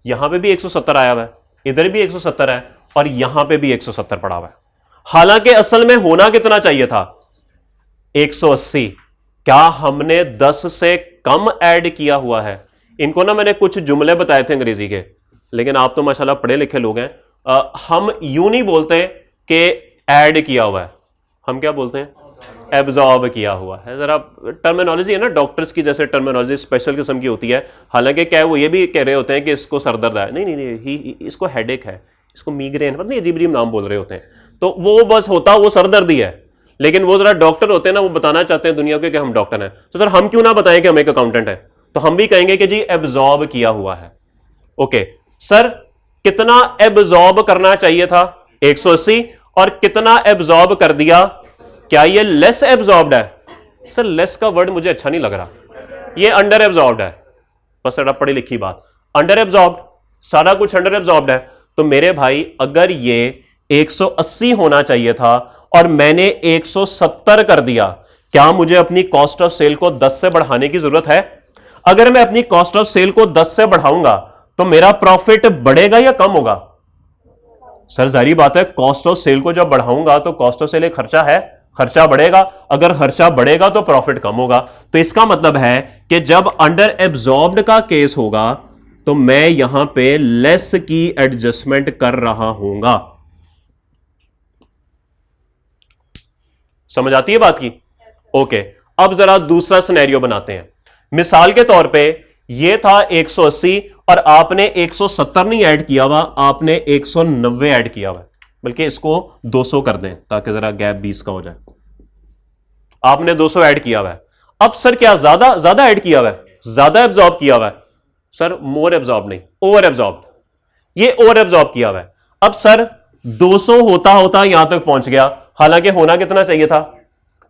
यहां पे भी 170 आया हुआ है, इधर भी 170 है, और यहां पे भी 170 पड़ा हुआ है। हालांकि असल में होना कितना चाहिए था? 180। क्या हमने 10 से कम ऐड किया हुआ है? इनको ना मैंने कुछ जुमले बताए थे अंग्रेजी के, लेकिन आप तो माशाल्लाह पढ़े लिखे लोग हैं। हम यूं नहीं बोलते कि ऐड किया हुआ है, हम क्या बोलते हैं? एब्जॉर्ब किया हुआ है। जरा टर्मिनोलॉजी है ना डॉक्टर्स की, जैसे टर्मिनोलॉजी स्पेशल किस्म की होती है। हालांकि क्या है, वो ये भी कह रहे होते हैं कि इसको सरदर्द है, नहीं, इसको हेडेक है, इसको मीग्रेन, पता नहीं अजीब अजीब नाम बोल रहे होते हैं। तो वो बस होता वो सरदर्द ही है, लेकिन वो जरा डॉक्टर होते हैं ना, वो बताना चाहते हैं दुनिया को कि हम डॉक्टर हैं। तो सर हम क्यों ना बताएं कि हम एक अकाउंटेंट हैं? तो हम भी कहेंगे कि जी एब्जॉर्ब किया हुआ है। ओके सर, कितना एब्जॉर्ब करना चाहिए था? 180। और कितना एब्जॉर्ब कर दिया? क्या ये लेस एब्जॉर्ब्ड है? सर लेस का वर्ड मुझे अच्छा नहीं लग रहा, ये अंडर एब्जॉर्ब्ड है। बस जरा पढ़ी लिखी बात, अंडर एब्जॉर्ब्ड, सारा कुछ अंडर एब्जॉर्ब्ड है। तो मेरे भाई अगर ये 180 होना चाहिए था और मैंने 170 कर दिया, क्या मुझे अपनी कॉस्ट ऑफ सेल को 10 से बढ़ाने की जरूरत है? अगर मैं अपनी कॉस्ट ऑफ सेल को 10 से बढ़ाऊंगा तो मेरा प्रॉफिट बढ़ेगा या कम होगा? सर जारी बात है, कॉस्ट ऑफ सेल को जब बढ़ाऊंगा तो कॉस्ट ऑफ सेल एक खर्चा है, खर्चा बढ़ेगा। अगर खर्चा बढ़ेगा तो प्रॉफिट कम होगा। तो इसका मतलब है कि जब अंडर एब्जॉर्ब्ड का केस होगा तो मैं यहां पे लेस की एडजस्टमेंट कर रहा हूंगा। समझ आती है बात की? ओके, अब जरा दूसरा सिनेरियो बनाते हैं। मिसाल के तौर पे ये था 180 और आपने 170 नहीं ऐड किया हुआ, आपने 190 ऐड किया हुआ, बल्कि इसको 200 कर दें ताकि जरा गैप 20 का हो जाए। आपने 200 ऐड किया हुआ है। अब सर क्या ज्यादा ऐड किया हुआ है? ज्यादा एब्जॉर्ब किया हुआ है? सर मोर एब्जॉर्ब नहीं, ओवर एब्जॉर्ब। ये ओवर एब्जॉर्ब किया हुआ है। अब सर 200 होता होता यहां तक पहुंच गया, हालांकि होना कितना चाहिए था?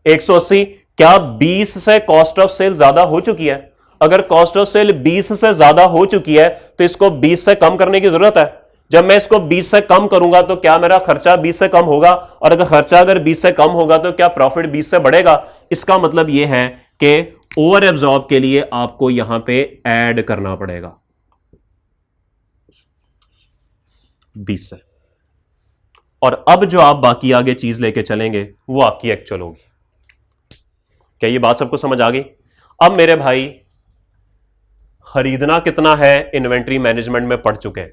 180। क्या 20 से कॉस्ट ऑफ सेल ज्यादा हो चुकी है? अगर कॉस्ट ऑफ सेल 20 से ज्यादा हो चुकी है तो इसको 20 से कम करने की जरूरत है। जब मैं इसको 20 से कम करूंगा तो क्या मेरा खर्चा 20 से कम होगा? और अगर खर्चा 20 से कम होगा तो क्या प्रॉफिट 20 से बढ़ेगा? इसका मतलब यह है कि ओवर एब्जॉर्ब के लिए आपको यहां पे ऐड करना पड़ेगा 20 से। और अब जो आप बाकी आगे चीज लेके चलेंगे वो आपकी एक्चुअल होगी। क्या ये बात सबको समझ आ गई? अब मेरे भाई खरीदना कितना है इन्वेंट्री मैनेजमेंट में पढ़ चुके हैं।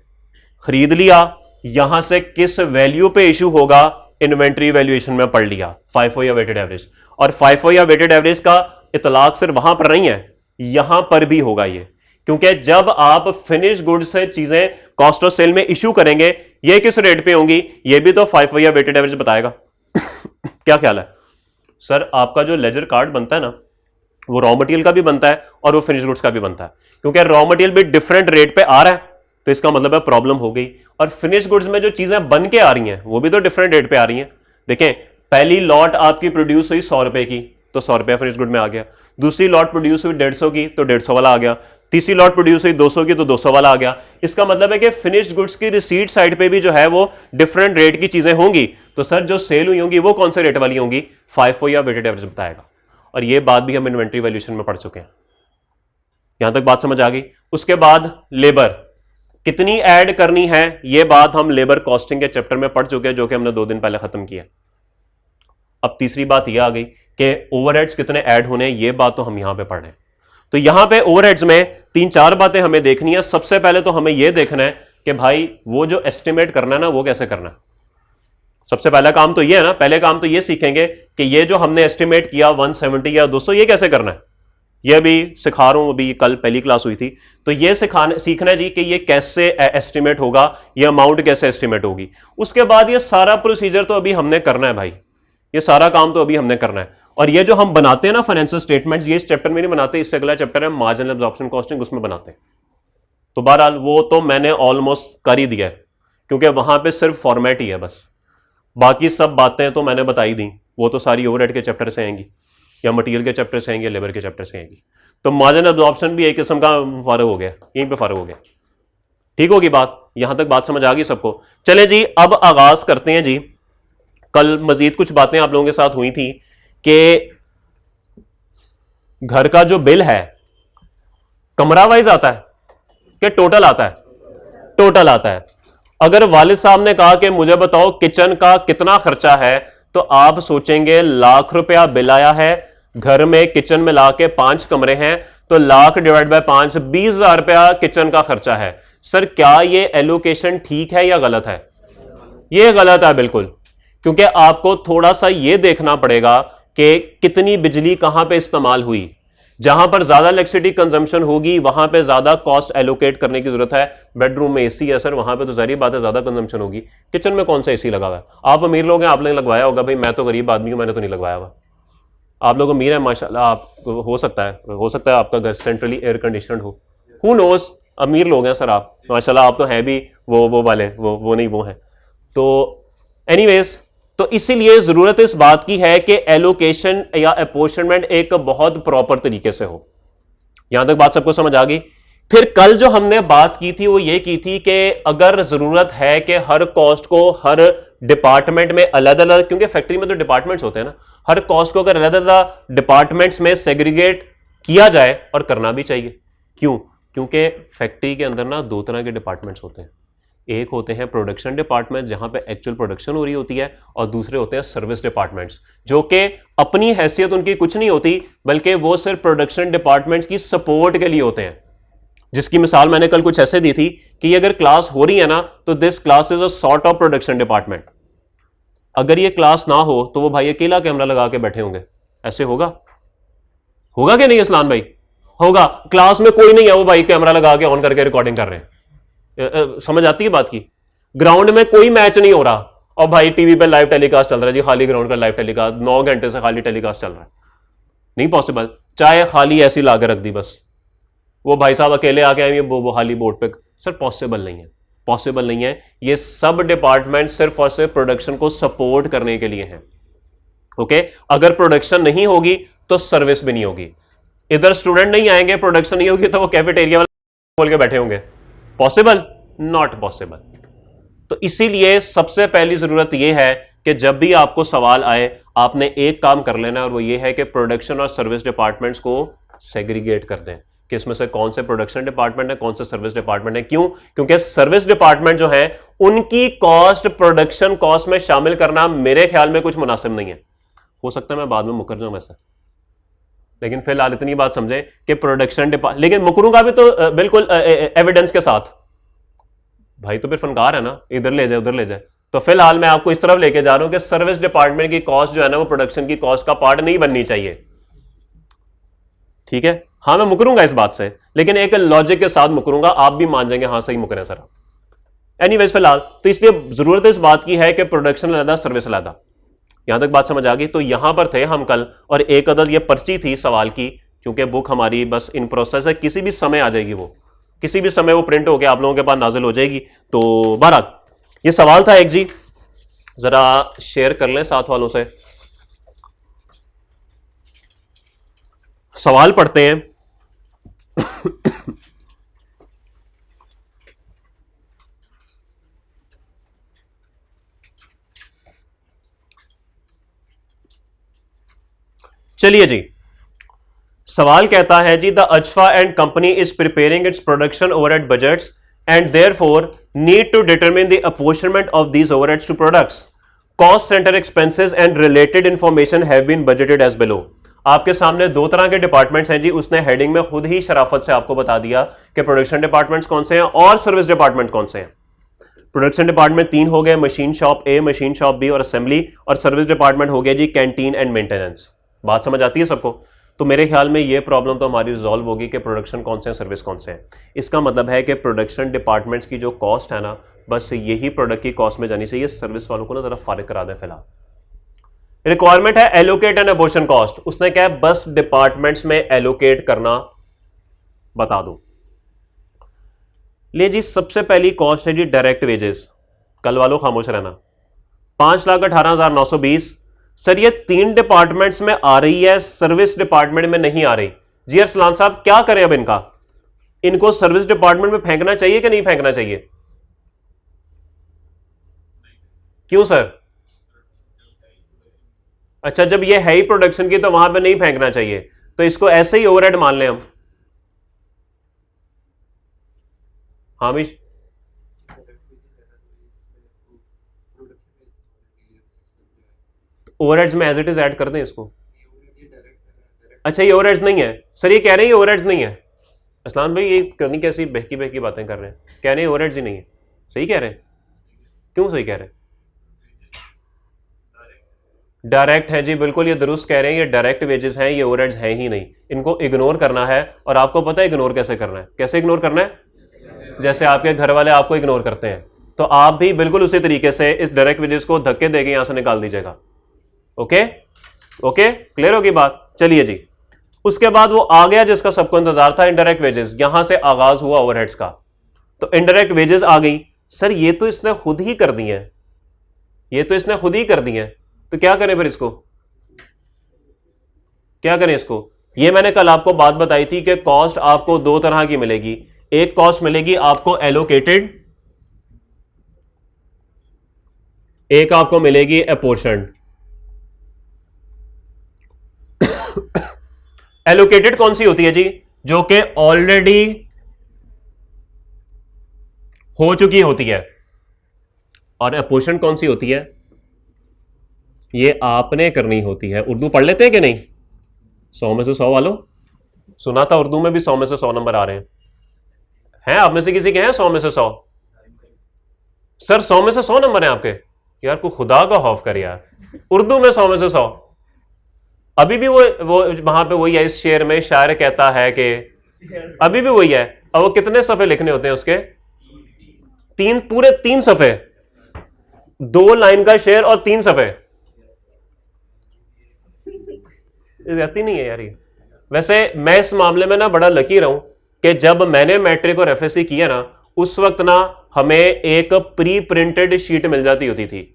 खरीद लिया, यहां से किस वैल्यू पे इशू होगा इन्वेंट्री वैल्यूएशन में पढ़ लिया, फाइफो या वेटेड एवरेज। और फाइफो या वेटेड एवरेज का इतलाक सिर्फ वहां पर नहीं है, यहां पर भी होगा ये, क्योंकि जब आप फिनिश गुड्स से चीजें कॉस्ट ऑफ सेल में इशू करेंगे, ये किस रेट पे होंगी ये भी तो फाइफो या वेटेड एवरेज बताएगा। क्या ख्याल है? सर आपका जो लेजर कार्ड बनता है ना, वो रॉ मटेरियल का भी बनता है और वो फिनिश गुड्स का भी बनता है, क्योंकि रॉ मटेरियल भी डिफरेंट रेट पे आ रहा है तो इसका मतलब है प्रॉब्लम हो गई। और फिनिश गुड्स में जो चीजें बन के आ रही हैं वो भी तो डिफरेंट रेट पे आ रही हैं। देखें, पहली लॉट आपकी प्रोड्यूस हुई 100 रुपए की तो 100 रुपया फिनिश गुड में आ गया। दूसरी लॉट प्रोड्यूस हुई 150 की तो 150 वाला आ गया। तीसरी लॉट प्रोड्यूस हुई 200 की तो 200 वाला आ गया। इसका मतलब है कि फिनिश्ड गुड्स की रिसीट साइड पे भी जो है वो डिफरेंट रेट की चीजें होंगी। तो सर जो सेल हुई होंगी वो कौन से रेट वाली होंगी? फाइफो या वेटेड एवरेज बताएगा। और ये बात भी हम इन्वेंट्री वैल्यूएशन में पढ़ चुके हैं। यहां तक बात समझ आ गई? उसके बाद लेबर कितनी ऐड करनी है, ये बात हम लेबर कॉस्टिंग के चैप्टर में पढ़ चुके हैं, जो कि हमने 2 दिन पहले खत्म किया। अब तीसरी बात यह आ गई कि ओवरहेड्स कितने ऐड होने, ये बात तो हम यहां पे पढ़ रहे हैं। तो यहां पे ओवरहेड्स में 3-4 बातें हमें देखनी है। सबसे पहले तो हमें यह देखना है कि भाई वो जो एस्टिमेट करना है ना, वो कैसे करना है। सबसे पहला काम तो यह है ना, पहले काम तो यह सीखेंगे कि ये जो हमने एस्टिमेट किया 170 या 200, ये कैसे करना है। ये भी सिखा रहा हूं, अभी कल पहली क्लास हुई थी, तो ये सीखना है जी कि ये कैसे एस्टिमेट होगा, ये अमाउंट कैसे एस्टिमेट होगी। उसके बाद ये सारा प्रोसीजर तो अभी हमने करना है भाई, ये सारा काम तो अभी हमने करना है। और ये जो हम बनाते हैं ना फाइनेंशियल स्टेटमेंट्स, ये इस चैप्टर में नहीं बनाते, इससे अगला चैप्टर है मार्जिनल एब्जॉर्प्शन कॉस्टिंग, उसमें बनाते हैं। तो बहरहाल वो तो मैंने ऑलमोस्ट कर ही दिया है, क्योंकि वहां पे सिर्फ फॉर्मेट ही है बस, बाकी सब बातें तो मैंने बताई दी, वो तो सारी ओवरहेड के चैप्टर से आएंगी, या मटेरियल के चैप्टर से आएंगे, लेबर के चैप्टर से आएंगी। तो मार्जिनल एब्जॉर्प्शन भी एक किस्म का फर्क हो गया, यहीं पे फर्क हो गया। ठीक होगी बात, यहां तक बात समझ आ गई सबको। चले जी, अब आगाज करते हैं जी। कल मजीद कुछ बातें आप लोगों के साथ हुई थी कि घर का जो बिल है कमरा वाइज आता है कि टोटल आता है? टोटल आता है। अगर वालिद साहब ने कहा कि मुझे बताओ किचन का कितना खर्चा है, तो आप सोचेंगे लाख रुपया बिल आया है, घर में किचन में ला के 5 कमरे हैं, तो लाख डिवाइड बाय 5, 20,000 रुपया किचन का खर्चा है। सर क्या ये एलोकेशन ठीक है या गलत है? ये गलत है बिल्कुल, क्योंकि आपको थोड़ा सा ये देखना पड़ेगा कि कितनी बिजली कहां पे इस्तेमाल हुई। जहां पर ज्यादा इलेक्ट्रिसिटी कंजम्पशन होगी वहां पे ज्यादा कॉस्ट एलोकेट करने की जरूरत है। बेडरूम में एसी है सर, वहां पे तो जाहिर बात है ज्यादा कंजम्पशन होगी। किचन में कौन सा एसी लगा हुआ है? आप अमीर लोग हैं, आपने लगवाया होगा, भाई मैं तो गरीब आदमी हूं, मैंने तो नहीं लगवाया हुआ। आप लोग अमीर हैं माशाल्लाह, आप हो सकता है आपका घर सेंट्रली एयर कंडीशनड हो, हु नोस, अमीर लोग हैं सर आप माशाल्लाह, आप तो हैं भी वो वाले, वो नहीं वो हैं। तो एनीवेज, तो इसीलिए जरूरत इस बात की है कि एलोकेशन या अपॉर्शनमेंट एक बहुत प्रॉपर तरीके से हो। यहां तक बात सबको समझ आ गई। फिर कल जो हमने बात की थी वो ये की थी कि अगर जरूरत है कि हर कॉस्ट को हर डिपार्टमेंट में अलग अलग, क्योंकि फैक्ट्री में तो डिपार्टमेंट्स होते हैं ना, हर कॉस्ट को अगर अलग अलग डिपार्टमेंट्स में सेग्रीगेट किया जाए, और करना भी चाहिए। क्यों? क्योंकि फैक्ट्री के अंदर ना 2 तरह के डिपार्टमेंट्स होते हैं। एक होते हैं प्रोडक्शन डिपार्टमेंट जहां पे एक्चुअल प्रोडक्शन हो रही होती है, और दूसरे होते हैं सर्विस डिपार्टमेंट्स, जो कि अपनी हैसियत उनकी कुछ नहीं होती, बल्कि वो सिर्फ प्रोडक्शन डिपार्टमेंट्स की सपोर्ट के लिए होते हैं। जिसकी मिसाल मैंने कल कुछ ऐसे दी थी कि अगर क्लास हो रही है ना, तो this class is a sort of production department. अगर ये क्लास ना हो तो वो भाई अकेला कैमरा लगा के बैठे होंगे, ऐसे होगा? होगा कि नहीं इस्लान भाई? होगा। क्लास में कोई नहीं है, वो भाई कैमरा लगा के ऑन करके रिकॉर्डिंग कर रहे हैं। समझ आती है बात की? ग्राउंड में कोई मैच नहीं हो रहा और भाई टीवी पे लाइव टेलीकास्ट चल रहा है जी, खाली ग्राउंड का लाइव टेलीकास्ट, 9 घंटे से खाली टेलीकास्ट चल रहा है। नहीं पॉसिबल। चाहे खाली ऐसी लाके रख दी बस, वो भाई साहब अकेले आके आए वो खाली बोर्ड पे, सर पॉसिबल नहीं है, पॉसिबल नहीं है। ये सब डिपार्टमेंट सिर्फ और सिर्फ प्रोडक्शन को सपोर्ट करने के लिए हैं। ओके, अगर प्रोडक्शन नहीं होगी तो सर्विस भी नहीं होगी। इधर स्टूडेंट नहीं आएंगे, प्रोडक्शन नहीं होगी, तो वो कैफेटेरिया वाले बोल के बैठे होंगे। पॉसिबल? Not possible. तो इसीलिए सबसे पहली जरूरत यह है कि जब भी आपको सवाल आए, आपने एक काम कर लेना, और वो ये है कि प्रोडक्शन और सर्विस डिपार्टमेंट्स को सेग्रीगेट कर दें कि इसमें से कौन से प्रोडक्शन डिपार्टमेंट है, कौन से सर्विस डिपार्टमेंट है। क्यों? क्योंकि सर्विस डिपार्टमेंट जो है उनकी कॉस्ट प्रोडक्शन कॉस्ट में शामिल करना मेरे ख्याल में कुछ मुनासिब नहीं है। हो सकता है मैं बाद में मुकर जाऊं वैसे, लेकिन फिलहाल इतनी बात समझें कि प्रोडक्शन डिपार्टमेंट, लेकिन मुकरूंगा भी तो बिल्कुल एविडेंस के साथ। भाई तो फिर फनकार है ना, इधर ले जाए उधर ले जाए। तो फिलहाल मैं आपको इस तरफ लेके जा रहा हूं कि सर्विस डिपार्टमेंट की कॉस्ट जो है ना वो प्रोडक्शन की कॉस्ट का पार्ट नहीं बननी चाहिए। ठीक है, हाँ मैं मुकरूंगा इस बात से, लेकिन एक लॉजिक के साथ मुकरूंगा, आप भी मान जाएंगे हाँ सही मुकर है सर। एनीवेज फिलहाल तो इसलिए जरूरत इस बात की है कि प्रोडक्शन अलग सर्विस अलग। यहां तक बात समझ आ गई? तो यहां पर थे हम कल, और एक अदद ये पर्ची थी सवाल की, क्योंकि बुक हमारी बस इन प्रोसेस है, किसी भी समय आ जाएगी, वो किसी भी समय वो प्रिंट होकर आप लोगों के पास नाजिल हो जाएगी। तो बहरहाल ये सवाल था एक जी, जरा शेयर कर लें साथ वालों से। सवाल पढ़ते हैं। चलिए जी, सवाल कहता है जी, द अजफा and company is preparing its production overhead budgets and therefore need to determine the apportionment of these overheads to products. Cost centre expenses and related information have been budgeted as below. आपके सामने 2 तरह के departments हैं जी, उसने heading में खुद ही शराफत से आपको बता दिया कि प्रोडक्शन डिपार्टमेंट्स कौन से हैं और सर्विस डिपार्टमेंट कौन से हैं। प्रोडक्शन डिपार्टमेंट 3 हो गए, machine shop A, machine shop B और असेंबली, और सर्विस डिपार्टमेंट हो गया जी कैंटीन एंड मेंटेनेंस। बात समझ आती है सबको? तो मेरे ख्याल में ये प्रॉब्लम तो हमारी रिजॉल्व होगी कि प्रोडक्शन कौन से हैं, सर्विस कौन से हैं। इसका मतलब है कि प्रोडक्शन डिपार्टमेंट्स की जो कॉस्ट है ना, बस यही प्रोडक्ट की कॉस्ट में जानी चाहिए। सर्विस वालों को ना जरा फारिग करा दें फिलहाल। रिक्वायरमेंट है एलोकेट एंड अबॉर्शन कॉस्ट, उसने क्या है, बस डिपार्टमेंट्स में एलोकेट करना बता दो। ले जी, सबसे पहली कॉस्ट है जी डायरेक्ट वेजेस। कल वालों खामोश रहना। 5,18,920। सर ये 3 डिपार्टमेंट्स में आ रही है, सर्विस डिपार्टमेंट में नहीं आ रही। जी अरसलान साहब क्या करें अब इनको सर्विस डिपार्टमेंट में फेंकना चाहिए कि नहीं फेंकना चाहिए? क्यों सर? अच्छा, जब ये है ही प्रोडक्शन की तो वहां पे नहीं फेंकना चाहिए, तो इसको ऐसे ही ओवरहेड मान लें हम। हामिश, ओवरहेड्स में एज इट इज ऐड कर दें इसको। अच्छा, ये ओवरहेड्स नहीं है सर, ये कह रहे हैं ये ओवरहेड्स नहीं है। असलान भाई ये करनी कैसी बहकी बहकी बातें कर रहे हैं, कह रहे हैं ओवरहेड्स ही नहीं है। सही कह रहे हैं? क्यों सही कह रहे हैं? डायरेक्ट है जी, बिल्कुल ये दुरुस्त कह रहे हैं, ये डायरेक्ट वेजेस हैं, ये ओवरहेड्स हैं ही नहीं। इनको इग्नोर करना है, और आपको पता है इग्नोर कैसे करना है? कैसे इग्नोर करना है? जैसे आपके घर वाले आपको इग्नोर करते हैं, तो आप भी बिल्कुल उसी तरीके से इस डायरेक्ट वेजेस को धक्के देके यहां से निकाल दीजिएगा। ओके ओके, क्लियर होगी बात? चलिए जी, उसके बाद वो आ गया जिसका सबको इंतजार था, इनडायरेक्ट वेजेस। यहां से आगाज हुआ ओवरहेड्स का, तो इनडायरेक्ट वेजेस आ गई। सर ये तो इसने खुद ही कर दी है, ये तो इसने खुद ही कर दी है, तो क्या करें फिर इसको? क्या करें इसको? ये मैंने कल आपको बात बताई थी कि कॉस्ट आपको 2 तरह की मिलेगी। एक कॉस्ट मिलेगी आपको एलोकेटेड, एक आपको मिलेगी अपोर्शन्ड। एलोकेटेड कौन सी होती है जी? जो कि ऑलरेडी हो चुकी होती है। और अपोर्शन्ड कौन सी होती है? ये आपने करनी होती है। उर्दू पढ़ लेते हैं कि नहीं? 100 में से 100 वालों, सुना था उर्दू में भी 100 में से 100 नंबर आ रहे हैं आप में से किसी के हैं 100 में से 100? सर 100 में से 100 नंबर हैं आपके? यार को खुदा का खौफ कर यार, उर्दू में 100 में से 100। अभी भी वो वहां पे वही है, इस शेर में शायर कहता है कि, अभी भी वही है। अब वो कितने सफे लिखने होते हैं उसके? 3, पूरे 3 सफे, 2 लाइन का शेर और 3 सफे। रहती नहीं है यार ये। वैसे मैं इस मामले में ना बड़ा लकी रहूं कि जब मैंने मैट्रिक और एफएससी किया ना, उस वक्त ना हमें एक प्री प्रिंटेड शीट मिल जाती होती थी,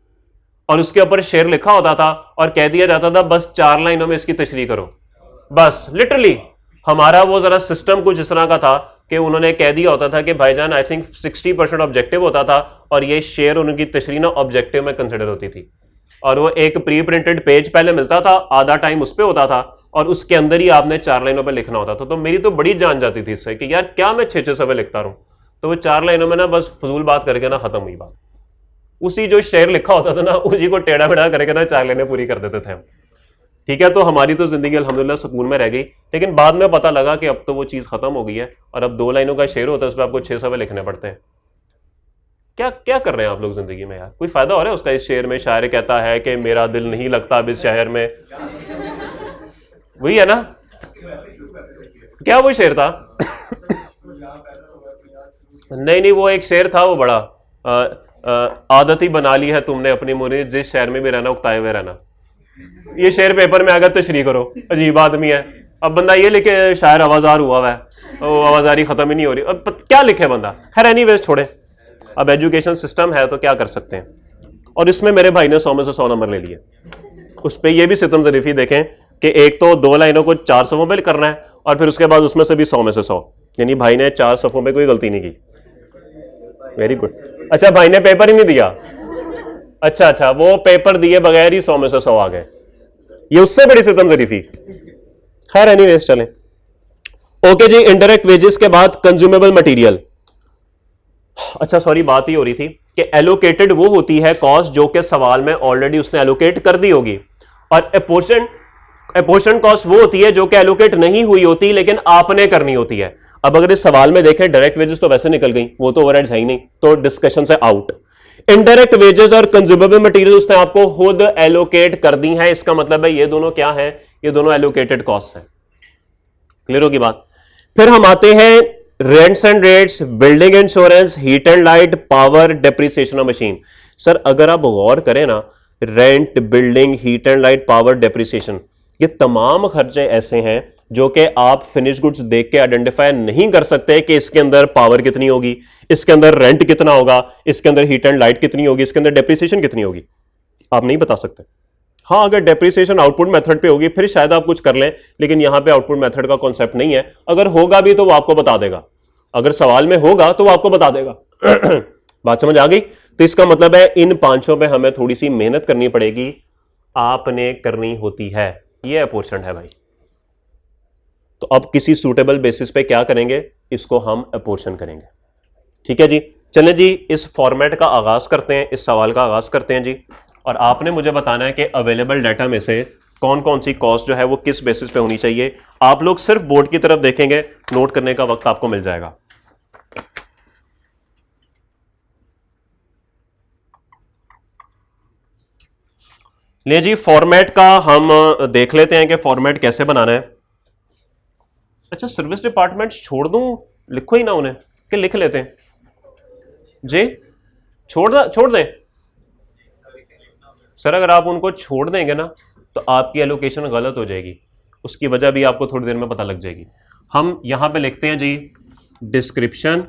और उसके ऊपर शेर लिखा होता था और कह दिया जाता था बस 4 लाइनों में इसकी तशरीह करो। बस लिटरली हमारा वो जरा सिस्टम कुछ इस तरह का था कि उन्होंने कह दिया होता था कि भाईजान आई थिंक 60% ऑब्जेक्टिव होता था, और ये शेर उनकी तशरीह ना ऑब्जेक्टिव में कंसिडर होती थी। और वो एक प्री प्रिंटेड पेज पहले मिलता था, आधा टाइम उस पर होता था, और उसके अंदर ही आपने 4 लाइनों पर लिखना होता था। तो मेरी तो बड़ी जान जाती थी इससे कि यार क्या मैं 6-6 सफ़े लिखता रहूं। तो वो 4 लाइनों में ना बस फजूल बात करके ना खत्म हुई बात। उसी जो शेर लिखा होता था ना, उसी को टेढ़ा मेढ़ा करके ना 4 लाइनें पूरी कर देते थे हम। ठीक है, तो हमारी तो जिंदगी अल्हम्दुलिल्लाह सुकून में रह गई। लेकिन बाद में पता लगा कि अब तो वो चीज़ खत्म हो गई है, और अब 2 लाइनों का शेर होता है, उस पर आपको 6 सफ़े लिखने पड़ते हैं। क्या क्या कर रहे हैं आप लोग जिंदगी में यार? कोई फायदा हो रहा है उसका? इस शेर में शायर कहता है कि मेरा दिल नहीं लगता अब इस शहर में, वही है ना? क्या वो शेर था? नहीं, वो एक शेर था, वो बड़ा आदत ही बना ली है तुमने अपनी मुरीद, जिस शहर में भी रहना उकताए हुए रहना। ये शेर पेपर में अगर तशरीह करो, अजीब आदमी है। अब बंदा ये लिखे शायर आवाजार हुआ है, वो आवाजारी खत्म ही नहीं हो रही। अब क्या लिखे बंदा? खैर एनीवेज छोड़े, अब एजुकेशन सिस्टम है तो क्या कर सकते हैं। और इसमें मेरे भाई ने 100 में से 100 नंबर ले लिए। उस पर यह भी सितम ज़रीफ़ी देखें कि एक तो 2 लाइनों को 4 सफ़ों में करना है, और फिर उसके बाद उसमें से भी 100 में से 100, यानी भाई ने 4 सफ़ों में कोई गलती नहीं की। Very good. अच्छा, भाई ने पेपर ही नहीं दिया? अच्छा, वो पेपर दिए बगैर ही 100 में से 100 आ गए। ये उससे बड़ी सितम ज़रीफ़ी। खैर एनीवेज चलें। ओके जी, इनडायरेक्ट वेजेस के बाद कंज्यूमेबल मटेरियल। अच्छा सॉरी, बात ही हो रही थी कि एलोकेटेड वो होती है कॉस्ट जो कि सवाल में ऑलरेडी उसने एलोकेट कर दी होगी, और अपोर्शन कॉस्ट वो होती है जो कि एलोकेट नहीं हुई होती लेकिन आपने करनी होती है। अब अगर इस सवाल में देखें, डायरेक्ट वेजेस तो वैसे निकल गई, वो तो ओवरहेड्स है ही नहीं, तो डिस्कशन से आउट। इनडायरेक्ट वेजेस और कंज्यूमेबल मटेरियल उसने आपको खुद एलोकेट कर दी है। इसका मतलब है ये दोनों क्या है? ये दोनों एलोकेटेड कॉस्ट है। क्लियर होगी बात। फिर हम आते हैं rents and rates, building insurance, heat and light, power, depreciation of machine. Sir अगर आप गौर करें ना, rent, building, heat and light, power, depreciation, ये तमाम खर्चे ऐसे हैं जो कि आप फिनिश गुड्स देख के आइडेंटिफाई नहीं कर सकते कि इसके अंदर पावर कितनी होगी, इसके अंदर रेंट कितना होगा, इसके अंदर हीट एंड लाइट कितनी होगी, इसके अंदर डेप्रिसिएशन कितनी होगी, आप नहीं बता सकते। हाँ, अगर डेप्रिसिएशन आउटपुट मेथड पे होगी फिर शायद आप कुछ कर लें, लेकिन यहां पे आउटपुट मेथड का कॉन्सेप्ट नहीं है। अगर होगा भी तो वो आपको बता देगा, अगर सवाल में होगा तो वो आपको बता देगा। बात समझ आ गई? तो इसका मतलब है इन पांचों पे हमें थोड़ी सी मेहनत करनी पड़ेगी, आपने करनी होती है। ये अपोर्शन है भाई। तो अब किसी सूटेबल बेसिस पे क्या करेंगे, इसको हम अपोर्शन करेंगे। ठीक है जी, चलें जी इस फॉर्मेट का आगाज करते हैं, इस सवाल का आगाज करते हैं जी। और आपने मुझे बताना है कि अवेलेबल डाटा में से कौन कौन सी कॉस्ट जो है वो किस बेसिस पे होनी चाहिए। आप लोग सिर्फ बोर्ड की तरफ देखेंगे, नोट करने का वक्त आपको मिल जाएगा। ले जी, फॉर्मेट का हम देख लेते हैं कि फॉर्मेट कैसे बनाना है। अच्छा, सर्विस डिपार्टमेंट छोड़ दूं, लिखो ही ना उन्हें, कि लिख लेते हैं जी? छोड़ दें सर, अगर आप उनको छोड़ देंगे ना तो आपकी एलोकेशन गलत हो जाएगी, उसकी वजह भी आपको थोड़ी देर में पता लग जाएगी। हम यहां पे लिखते हैं जी डिस्क्रिप्शन।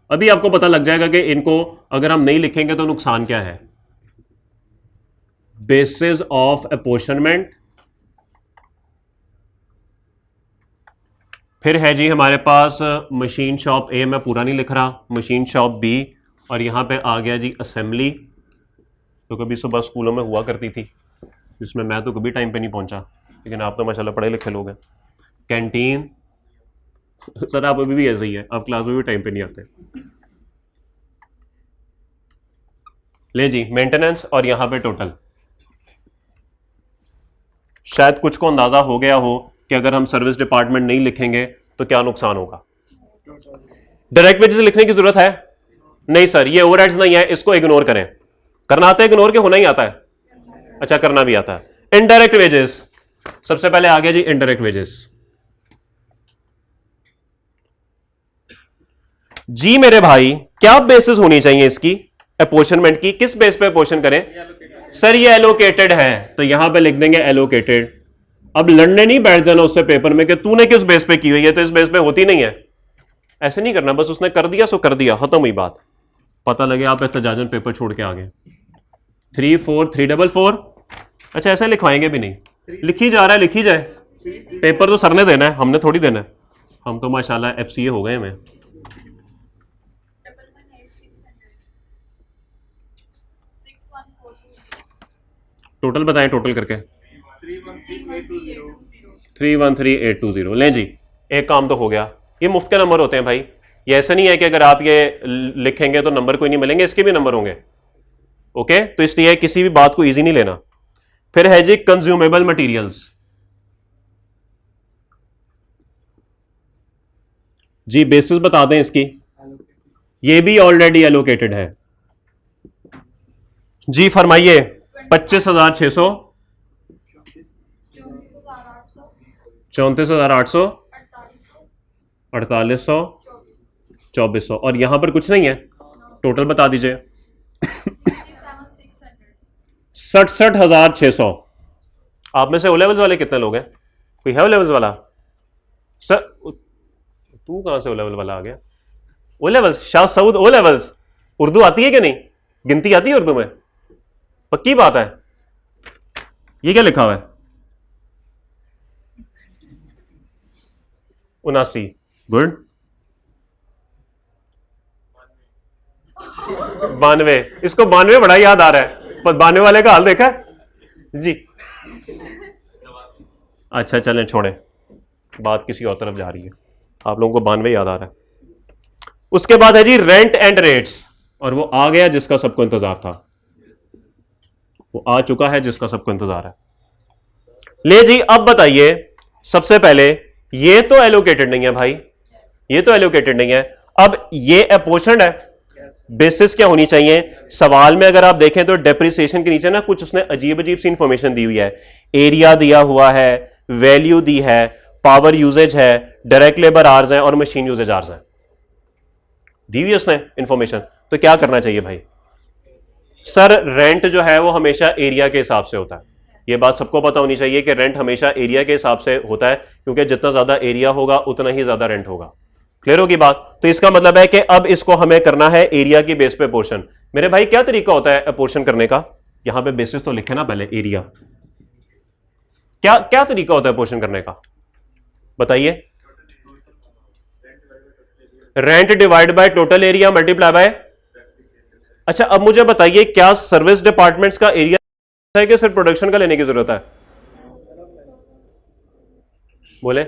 अभी आपको पता लग जाएगा कि इनको अगर हम नहीं लिखेंगे तो नुकसान क्या है। बेसिस ऑफ अपोर्शनमेंट, फिर है जी हमारे पास मशीन शॉप ए, मैं पूरा नहीं लिख रहा, मशीन शॉप बी, और यहां पे आ गया जी असेंबली, तो कभी सुबह स्कूलों में हुआ करती थी, जिसमें मैं तो कभी टाइम पे नहीं पहुंचा, लेकिन आप तो माशाल्लाह पढ़े लिखे लोग हैं। कैंटीन, सर आप अभी भी ऐसे ही है, आप क्लास में भी टाइम पे नहीं आते। ले जी मेंटेनेंस, और यहां पे टोटल। शायद कुछ को अंदाजा हो गया हो कि अगर हम सर्विस डिपार्टमेंट नहीं लिखेंगे तो क्या नुकसान होगा। डायरेक्ट वेजेस लिखने की जरूरत है नहीं सर, ये ओवरहेड्स नहीं है, इसको इग्नोर करें। करना आता है इग्नोर, के होना ही आता है? अच्छा, करना भी आता है। इनडायरेक्ट वेजेस, सबसे पहले आ गया जी इनडायरेक्ट वेजेस। जी मेरे भाई, क्या बेसिस होनी चाहिए इसकी अपोर्शनमेंट की? किस बेस पे अपोर्शन करें? सर ये एलोकेटेड है, तो यहां पे लिख देंगे एलोकेटेड। अब लड़ने नहीं बैठ जाना उससे पेपर में कि तूने किस बेस पे की हुई है, तो इस बेस पे होती नहीं है। ऐसे नहीं करना, बस उसने कर दिया सो कर दिया, खत्म हुई बात। पता लगे आप एहतजाजन पेपर छोड़ के आ गए। 34344, अच्छा ऐसा लिखवाएंगे भी नहीं, लिखी जा रहा है, लिखी जाए। पेपर तो सर ने देना है, हमने थोड़ी देना है। हम तो माशाल्लाह FCA हो गए हमें। टोटल बताएं, टोटल करके 313820। लें जी, एक काम तो हो गया। ये मुफ्त के नंबर होते हैं भाई, ये ऐसा नहीं है कि अगर आप ये लिखेंगे तो नंबर कोई नहीं मिलेंगे, इसके भी नंबर होंगे। ओके, तो इसलिए किसी भी बात को इजी नहीं लेना। फिर है जी कंज्यूमेबल मटेरियल्स। जी बेसिस बता दें इसकी, ये भी ऑलरेडी एलोकेटेड है। जी फरमाइए। 25,600, 34,800, 4800, 2400, और यहां पर कुछ नहीं है। टोटल बता दीजिए। 67,600। आप में से ओ लेवल्स वाले कितने लोग हैं? कोई है ओ लेवल्स वाला? सर तू कहां से ओ लेवल वाला आ गया? O levels, Shah Saud O levels. Urdu आती है कि नहीं? गिनती आती है उर्दू में? पक्की बात है? ये क्या लिखा हुआ है? 79। गुड। 92, इसको 92 बड़ा याद आ रहा है, पर 92 वाले का हाल देखा है जी? अच्छा चलें छोड़ें, बात किसी और तरफ जा रही है, आप लोगों को 92 याद आ रहा है। उसके बाद है जी रेंट एंड रेट्स, और वो आ गया जिसका सबको इंतजार था, वो आ चुका है जिसका सबको इंतजार है। ले जी, अब बताइए सबसे पहले, ये तो एलोकेटेड नहीं है भाई, ये तो एलोकेटेड नहीं है। अब ये अपोर्शन्ड है, बेसिस क्या होनी चाहिए? सवाल में अगर आप देखें तो डेप्रिसिएशन के नीचे ना कुछ उसने अजीब अजीब सी इंफॉर्मेशन दी हुई है, एरिया दिया हुआ है, वैल्यू दी है, पावर यूजेज है, डायरेक्ट लेबर आवर्स हैं और मशीन यूजेज आवर्स हैं। दी हुई उसने इंफॉर्मेशन, तो क्या करना चाहिए भाई? सर रेंट जो है वो हमेशा एरिया के हिसाब से होता है। ये बात सबको पता होनी चाहिए कि रेंट हमेशा एरिया के हिसाब से होता है, क्योंकि जितना ज्यादा एरिया होगा उतना ही ज्यादा रेंट होगा। क्लियर होगी बात? तो इसका मतलब है कि अब इसको हमें करना है एरिया की बेस पे पोर्शन। मेरे भाई क्या तरीका होता है पोर्शन करने का? यहां पे बेसिस तो लिखे ना पहले, एरिया। क्या क्या तरीका होता है पोर्शन करने का, बताइए? Rent divide by total area multiply bye. अच्छा अब मुझे बताइए, क्या सर्विस डिपार्टमेंट्स का एरिया है कि सिर्फ प्रोडक्शन का लेने की जरूरत है? बोले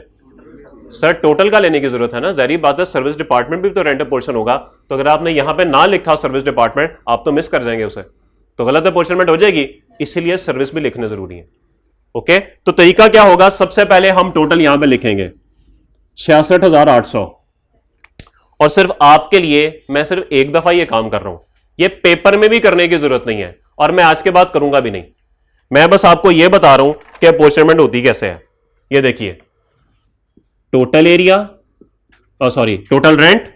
सर टोटल का लेने की जरूरत है ना। जाहिर बात है सर्विस डिपार्टमेंट भी तो रेंट पोर्शन होगा। तो अगर आपने यहां पे ना लिखा सर्विस डिपार्टमेंट, आप तो मिस कर जाएंगे उसे, तो गलत अपॉर्चुनिमेंट हो जाएगी। इसीलिए सर्विस भी लिखना जरूरी है। ओके, तो तरीका क्या होगा? सबसे पहले हम टोटल यहां पे लिखेंगे 66,800, और सिर्फ आपके लिए मैं सिर्फ एक दफा ये काम कर रहा हूं। ये पेपर में भी करने की जरूरत नहीं है और मैं आज के बाद करूंगा भी नहीं। मैं बस आपको यह बता रहा हूं कि अपॉर्चुनिमेंट होती कैसे है। ये देखिए, total area, sorry total rent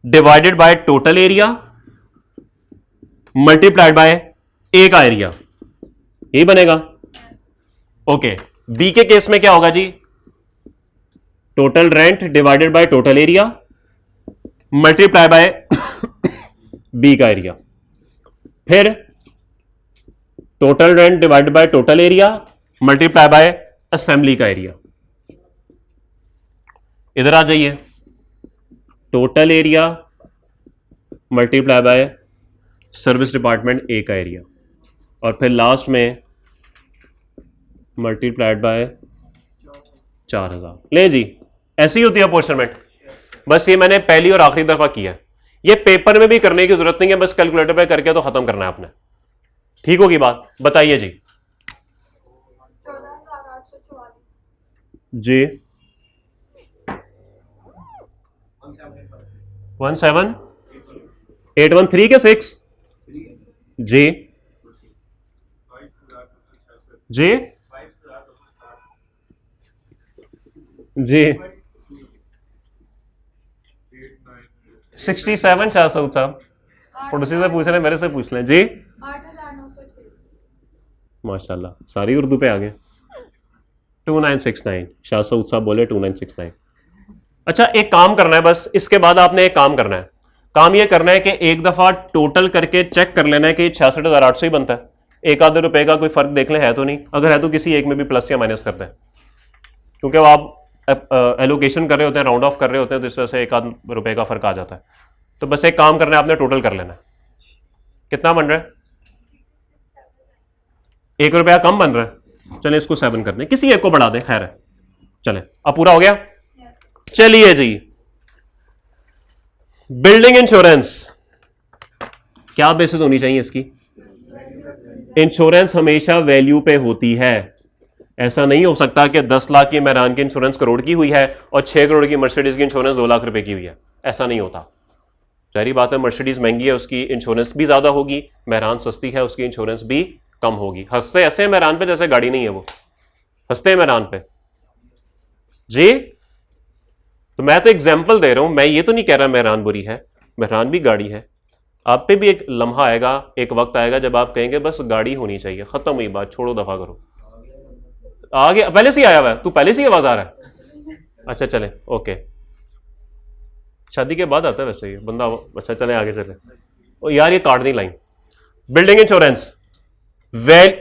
divided by total area multiplied by A का एरिया, यही बनेगा। ओके, बी के केस में क्या होगा जी? Total rent divided by total area multiply by B का एरिया, फिर total rent divided by total area multiply by assembly का एरिया। इधर आ जाइए, total area multiply by service department A का एरिया, और फिर लास्ट में मल्टीप्लाइड बाय 4,000। ले जी, ऐसी होती है अपॉर्चुनिमेंट। बस ये मैंने पहली और आखिरी दफा किया है। ये पेपर में भी करने की जरूरत नहीं है, बस कैलकुलेटर पे करके तो खत्म करना है आपने। ठीक होगी बात? बताइए जी। 14,844 जी 17,813 के 6 जी जी जी 67 शाह सऊद साहब, पड़ोसी से पूछ रहे हैं, मेरे से पूछ लें जी। 8,906 माशाल्लाह सारी उर्दू पे आ गए। 2969 शाह सऊद साहब बोले 2969। अच्छा एक काम करना है बस, इसके बाद आपने एक काम करना है। काम ये करना है कि एक दफा टोटल करके चेक कर लेना है कि 66,800 ही बनता है। एक आधे रुपए का कोई फर्क देख लें, है तो नहीं। अगर है तो किसी एक में भी प्लस या माइनस करते हैं, क्योंकि वो आप एलोकेशन कर रहे होते हैं, राउंड ऑफ कर रहे होते हैं, तो इस वजह से एक आध रुपए का फर्क आ जाता है। तो बस एक काम करना है, आपने टोटल कर लेना है। कितना बन रहा है? 1 रुपया कम बन रहा है। चले इसको 7 कर दें, किसी एक को बढ़ा दें, खैर है। चले अब पूरा हो गया। चलिए जी, बिल्डिंग इंश्योरेंस क्या बेसिस होनी चाहिए इसकी? इंश्योरेंस हमेशा वैल्यू पे होती है। ऐसा नहीं हो सकता कि 10 लाख की मेहरान की इंश्योरेंस करोड़ की हुई है और 6 करोड़ की मर्सिडीज की इंश्योरेंस 2 लाख रुपए की हुई है। ऐसा नहीं होता। जाहिर बात है, मर्सिडीज महंगी है, उसकी इंश्योरेंस भी ज्यादा होगी। मेहरान सस्ती है, उसकी इंश्योरेंस भी कम होगी। हंसते ऐसे मेहरान पे जैसे गाड़ी नहीं है वो, हंसते हैं मेहरान पे जी। तो मैं तो एग्जाम्पल दे रहा हूं, मैं ये तो नहीं कह रहा मेहरान बुरी है, मेहरान भी गाड़ी है। आप पे भी एक लम्हा आएगा, एक वक्त आएगा जब आप कहेंगे बस गाड़ी होनी चाहिए, खत्म हुई बात, छोड़ो दफा करो। आ गया, पहले से ही आया हुआ है, तू पहले से ही आवाज आ रहा है। अच्छा चले, ओके, शादी के बाद आता है वैसे ये बंदा। अच्छा चले आगे चले। ओ यार ये काट दी लाइन। बिल्डिंग इंश्योरेंस वेल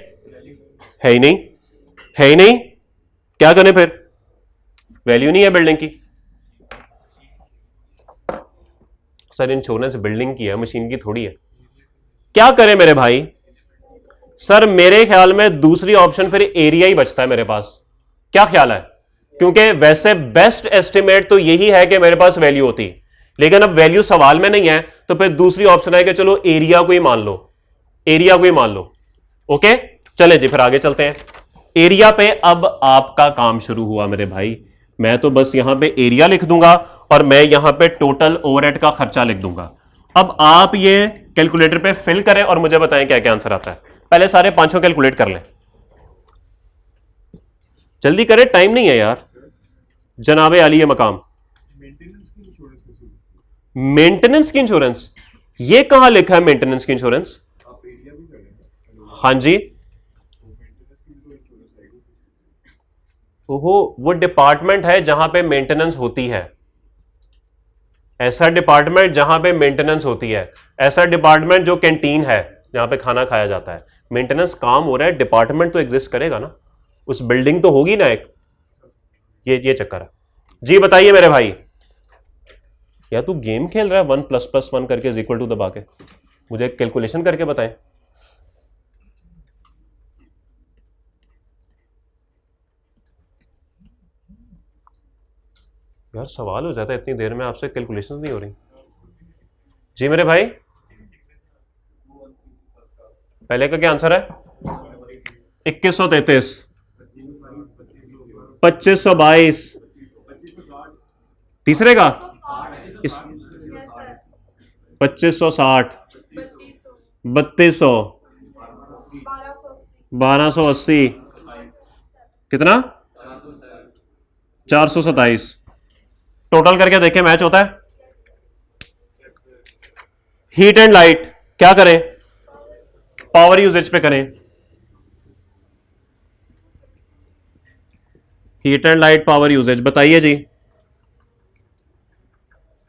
है ही नहीं, है ही नहीं, क्या करें फिर? वैल्यू नहीं है बिल्डिंग की। सर इंश्योरेंस बिल्डिंग की है, मशीन की थोड़ी है। क्या करें मेरे भाई? सर मेरे ख्याल में दूसरी ऑप्शन फिर एरिया ही बचता है मेरे पास। क्या ख्याल है? क्योंकि वैसे बेस्ट एस्टिमेट तो यही है कि मेरे पास वैल्यू होती, लेकिन अब वैल्यू सवाल में नहीं है, तो फिर दूसरी ऑप्शन है कि चलो एरिया को ही मान लो, एरिया को ही मान लो। ओके चले जी, फिर आगे चलते हैं। एरिया पे अब आपका काम शुरू हुआ मेरे भाई। मैं तो बस यहां पे एरिया लिख दूंगा और मैं यहां पे टोटल ओवरहेड का खर्चा लिख दूंगा। अब आप ये कैलकुलेटर पे फिल करें और मुझे बताएं क्या क्या आंसर आता है। पहले सारे पांचों कैलकुलेट कर लें, जल्दी करें, टाइम नहीं है यार। जनाबे आली मकाम। मेंटेनेंस की इंश्योरेंस, ये कहां लिखा है मेंटेनेंस की इंश्योरेंस? हाँ जी, ओहो, वो डिपार्टमेंट है जहां पे मेंटेनेंस होती है, ऐसा डिपार्टमेंट जहां पे मेंटेनेंस होती है, ऐसा डिपार्टमेंट जो कैंटीन है जहां पे खाना खाया जाता है। मेंटेनेंस काम हो रहा है, डिपार्टमेंट तो एग्जिस्ट करेगा ना, उस बिल्डिंग तो होगी ना एक, ये चक्कर है जी। बताइए मेरे भाई, या तू गेम खेल रहा है 1++1 करके इज इक्वल टू दबा के? मुझे कैलकुलेशन करके बताएं। यार सवाल हो जाता है इतनी देर में, आपसे कैलकुलेशन नहीं हो रही जी मेरे भाई। पहले का क्या आंसर है? 2133, 2522, तीसरे का यस सर 2560, 3200 3200, 1280, कितना? 427। टोटल करके देखें, मैच होता है? हीट एंड लाइट क्या करें? पावर यूजेज पे करें। Heat and light power usages बताइए जी।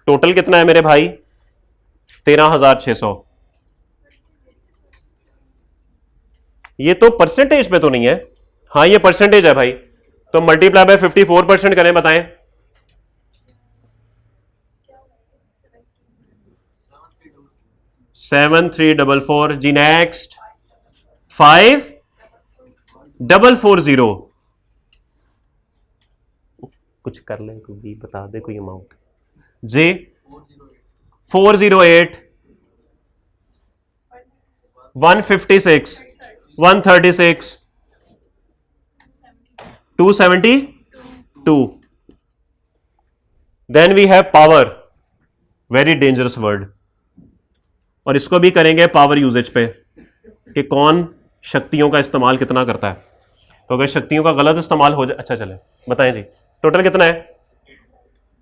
टोटल कितना है मेरे भाई? 13,600। ये तो परसेंटेज पे तो नहीं है? हाँ ये परसेंटेज है भाई, तो मल्टीप्लाई बाय 54% करें, बताएं। 7344 जी। नेक्स्ट 5440, कुछ कर ले, कोई भी बता दे कोई अमाउंट जी। 408, 156, 136, 272। Then we have power, very dangerous word, और इसको भी करेंगे पावर यूजेज पे कि कौन शक्तियों का इस्तेमाल कितना करता है। तो अगर शक्तियों का गलत इस्तेमाल हो जाए, अच्छा चले बताएं जी, टोटल कितना है?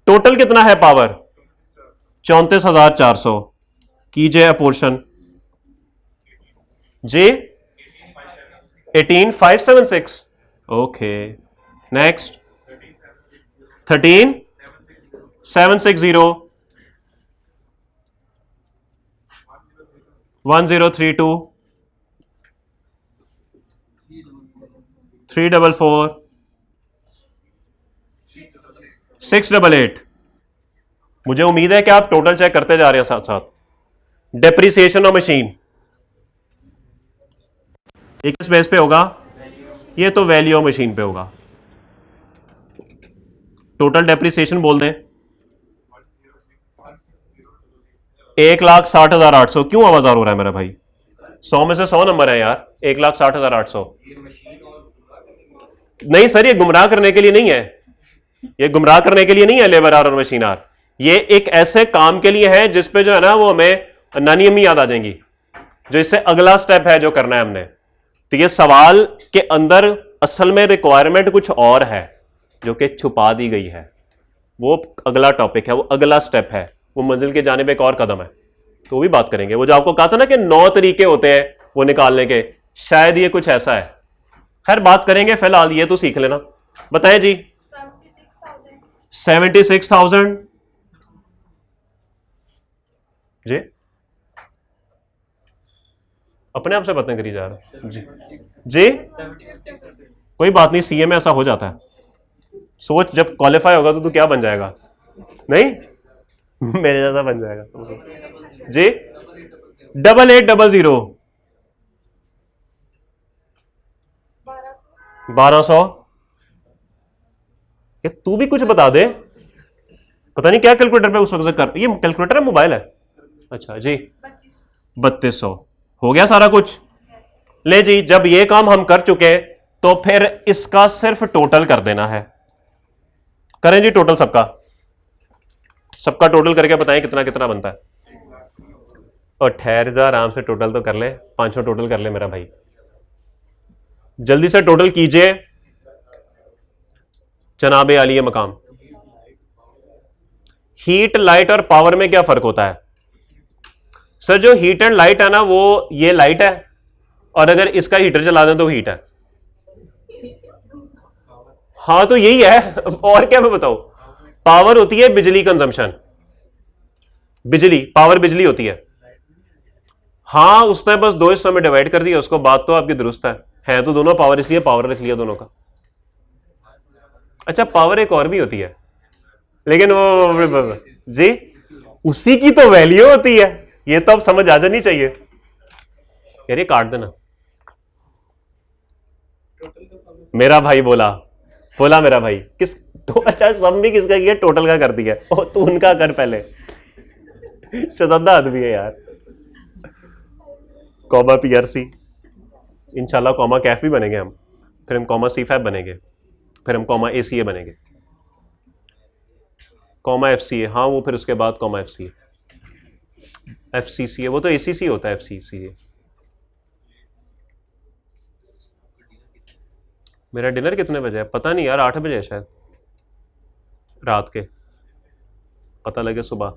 टोटल कितना है पावर? 34,400। कीजिए अपोर्शन जी। 18,576। Okay next 13,760, 1032, 344, 688। मुझे उम्मीद है कि आप टोटल चेक करते जा रहे हैं साथ साथ। डेप्रिसिएशन ऑफ मशीन एक किस बेस पे होगा? ये तो वैल्यू ऑफ मशीन पे होगा। टोटल डेप्रिसिएशन बोल दें 1,60,800। क्यों आवाजार हो रहा है मेरा भाई? 100 में से 100 नंबर है यार, 1,60,800। नहीं सर, ये गुमराह करने के लिए नहीं है, ये गुमराह करने के लिए नहीं है लेबर आर और मशीन आर। ये एक ऐसे काम के लिए है जिसपे जो है ना वो हमें नानी अम्मी याद आ जाएंगी, जो इससे अगला स्टेप है जो करना है हमने। तो ये सवाल के अंदर असल में रिक्वायरमेंट कुछ और है जो कि छुपा दी गई है, वो अगला टॉपिक है, वो अगला स्टेप है, वो मंजिल के जाने पे एक और कदम है, तो भी बात करेंगे। वो जो आपको कहा था ना कि 9 तरीके होते हैं वो निकालने के, शायद ये कुछ ऐसा है। खैर बात करेंगे, फिलहाल ये तो सीख लेना। बताएं जी। 76,000 जी, अपने आप से बातें करी जा रहा है जी। जी कोई बात नहीं, सीए में ऐसा हो जाता है। सोच जब क्वालिफाई होगा तो तू क्या बन जाएगा? नहीं मेरे जैसा बन जाएगा जी। 8800, 1200। तू भी कुछ बता दे, पता नहीं क्या कैलकुलेटर पे उस वक्त कर, ये कैलकुलेटर है मोबाइल है? अच्छा जी 3200। हो गया सारा कुछ? ले जी, जब ये काम हम कर चुके तो फिर इसका सिर्फ टोटल कर देना है। करें जी टोटल सबका, सबका टोटल करके बताएं कितना कितना बनता है। और ठहर जा, आराम से टोटल तो कर ले, 500 टोटल कर ले मेरा भाई, जल्दी से टोटल कीजिए। जनाबे आली मकाम हीट, लाइट और पावर में क्या फर्क होता है? सर जो हीट एंड लाइट है ना, वो ये लाइट है और अगर इसका हीटर चला दें तो हीट है। हाँ तो यही है, और क्या मैं बताऊं? पावर होती है बिजली कंजम्पशन, बिजली, पावर बिजली होती है। हाँ उसने बस दो हिस्सों में डिवाइड कर दिया उसको, बात तो आपकी दुरुस्त है तो दोनों पावर, इसलिए पावर रख लिया दोनों का। अच्छा पावर एक और भी होती है, लेकिन वो जी उसी की तो वैल्यू होती है, ये तो अब समझ आ जानी चाहिए। यार ये काट देना। मेरा भाई बोला मेरा भाई किस तो, अच्छा सम भी किसका किया? टोटल का कर दिया। ओ तू उनका कर पहले, शददा आदमी है यार। कॉमा पीआरसी, इंशाल्लाह कॉमा कैफ भी बनेंगे हम, फिर हम कॉमा सी फैब बनेंगे, फिर हम कॉमा एसीए बनेंगे, कॉमा एफसीए, हाँ वो फिर उसके बाद कॉमा एफसीए, एफसीसीए, वो तो एसीसी होता है एफसीसीए। मेरा डिनर कितने बजे है पता नहीं यार, 8 बजे है शायद रात के, पता लगे सुबह।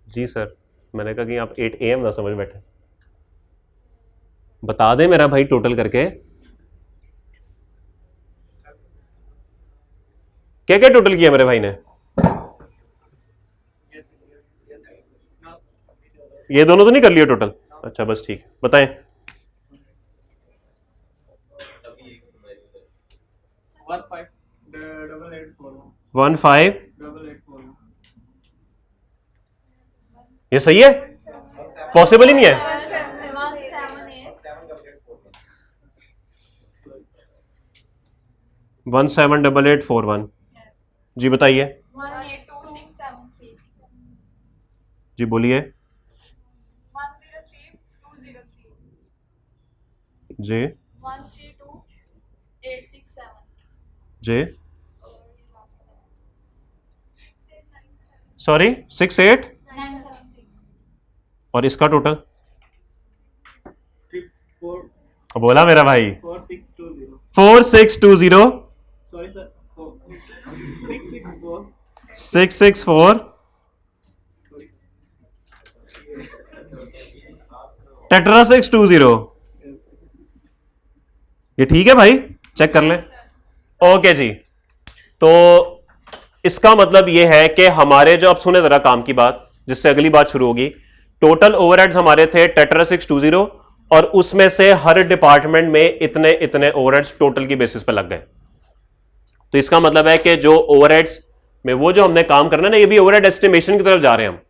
जी सर, मैंने कहा कि आप 8 AM ना समझ बैठे। बता दे मेरा भाई टोटल करके क्या क्या टोटल किया मेरे भाई ने। ये दोनों तो नहीं कर लिया टोटल? अच्छा बस ठीक, बताएं। 15 ये सही है? पॉसिबल ही नहीं है। 178841 जी बताइए। 182673 जी बोलिए। 130203 जी 132867 जी सॉरी 68 और इसका टोटल बोला मेरा भाई 4620 सॉरी सर 664 664 टेट्रा 620। ये ठीक है भाई, चेक कर लें। ओके जी, तो इसका मतलब ये है कि हमारे जो, अब सुने जरा काम की बात जिससे अगली बात शुरू होगी। टोटल ओवरहेड्स हमारे थे टेट्रा 620 और उसमें से हर डिपार्टमेंट में इतने इतने ओवरहेड्स टोटल की बेसिस पे लग गए। तो इसका मतलब है कि जो ओवरहेड्स में वो जो हमने काम करना है ना, ये भी ओवरहेड एस्टिमेशन की तरफ जा रहे हैं हम।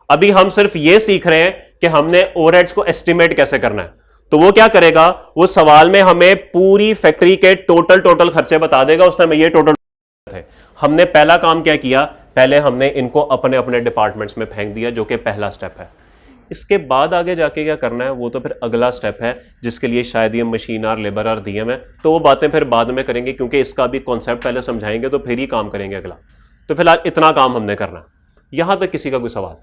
अभी हम सिर्फ ये सीख रहे हैं कि हमने ओवरहेड्स को एस्टिमेट कैसे करना है। तो वो क्या करेगा, वो सवाल में हमें पूरी फैक्ट्री के टोटल खर्चे बता देगा। उस टाइम ये टोटल थे। हमने पहला काम क्या किया, पहले हमने इनको अपने अपने डिपार्टमेंट्स में फेंक दिया, जो कि पहला स्टेप है। इसके बाद आगे जाके क्या करना है वो तो फिर अगला स्टेप है, जिसके लिए शायद ये machine hour, labour hour DM है, तो वो बातें फिर बाद में करेंगे, क्योंकि इसका भी कॉन्सेप्ट पहले समझाएंगे तो फिर ही काम करेंगे अगला। तो फिलहाल इतना काम हमने करना है। यहां तक किसी का कोई सवाल?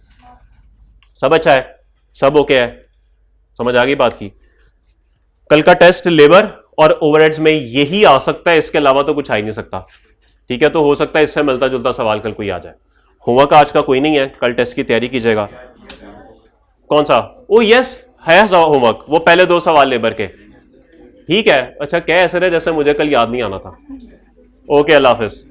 सब अच्छा है, सब ओके है, समझ आ गई बात की। कल का टेस्ट लेबर और ओवरहेड्स में यही आ सकता है, इसके अलावा तो कुछ आ ही नहीं सकता। ठीक है, तो हो सकता है इससे मिलता जुलता सवाल कल कोई आ जाए। होमवर्क आज का कोई नहीं है, कल टेस्ट की तैयारी कीजिएगा। कौन सा? ओ यस है होमवर्क, वो पहले 2 सवाल लेबर के। ठीक है, अच्छा क्या ऐसे रहे जैसे मुझे कल याद नहीं आना था। ओके, अल्लाह हाफिज।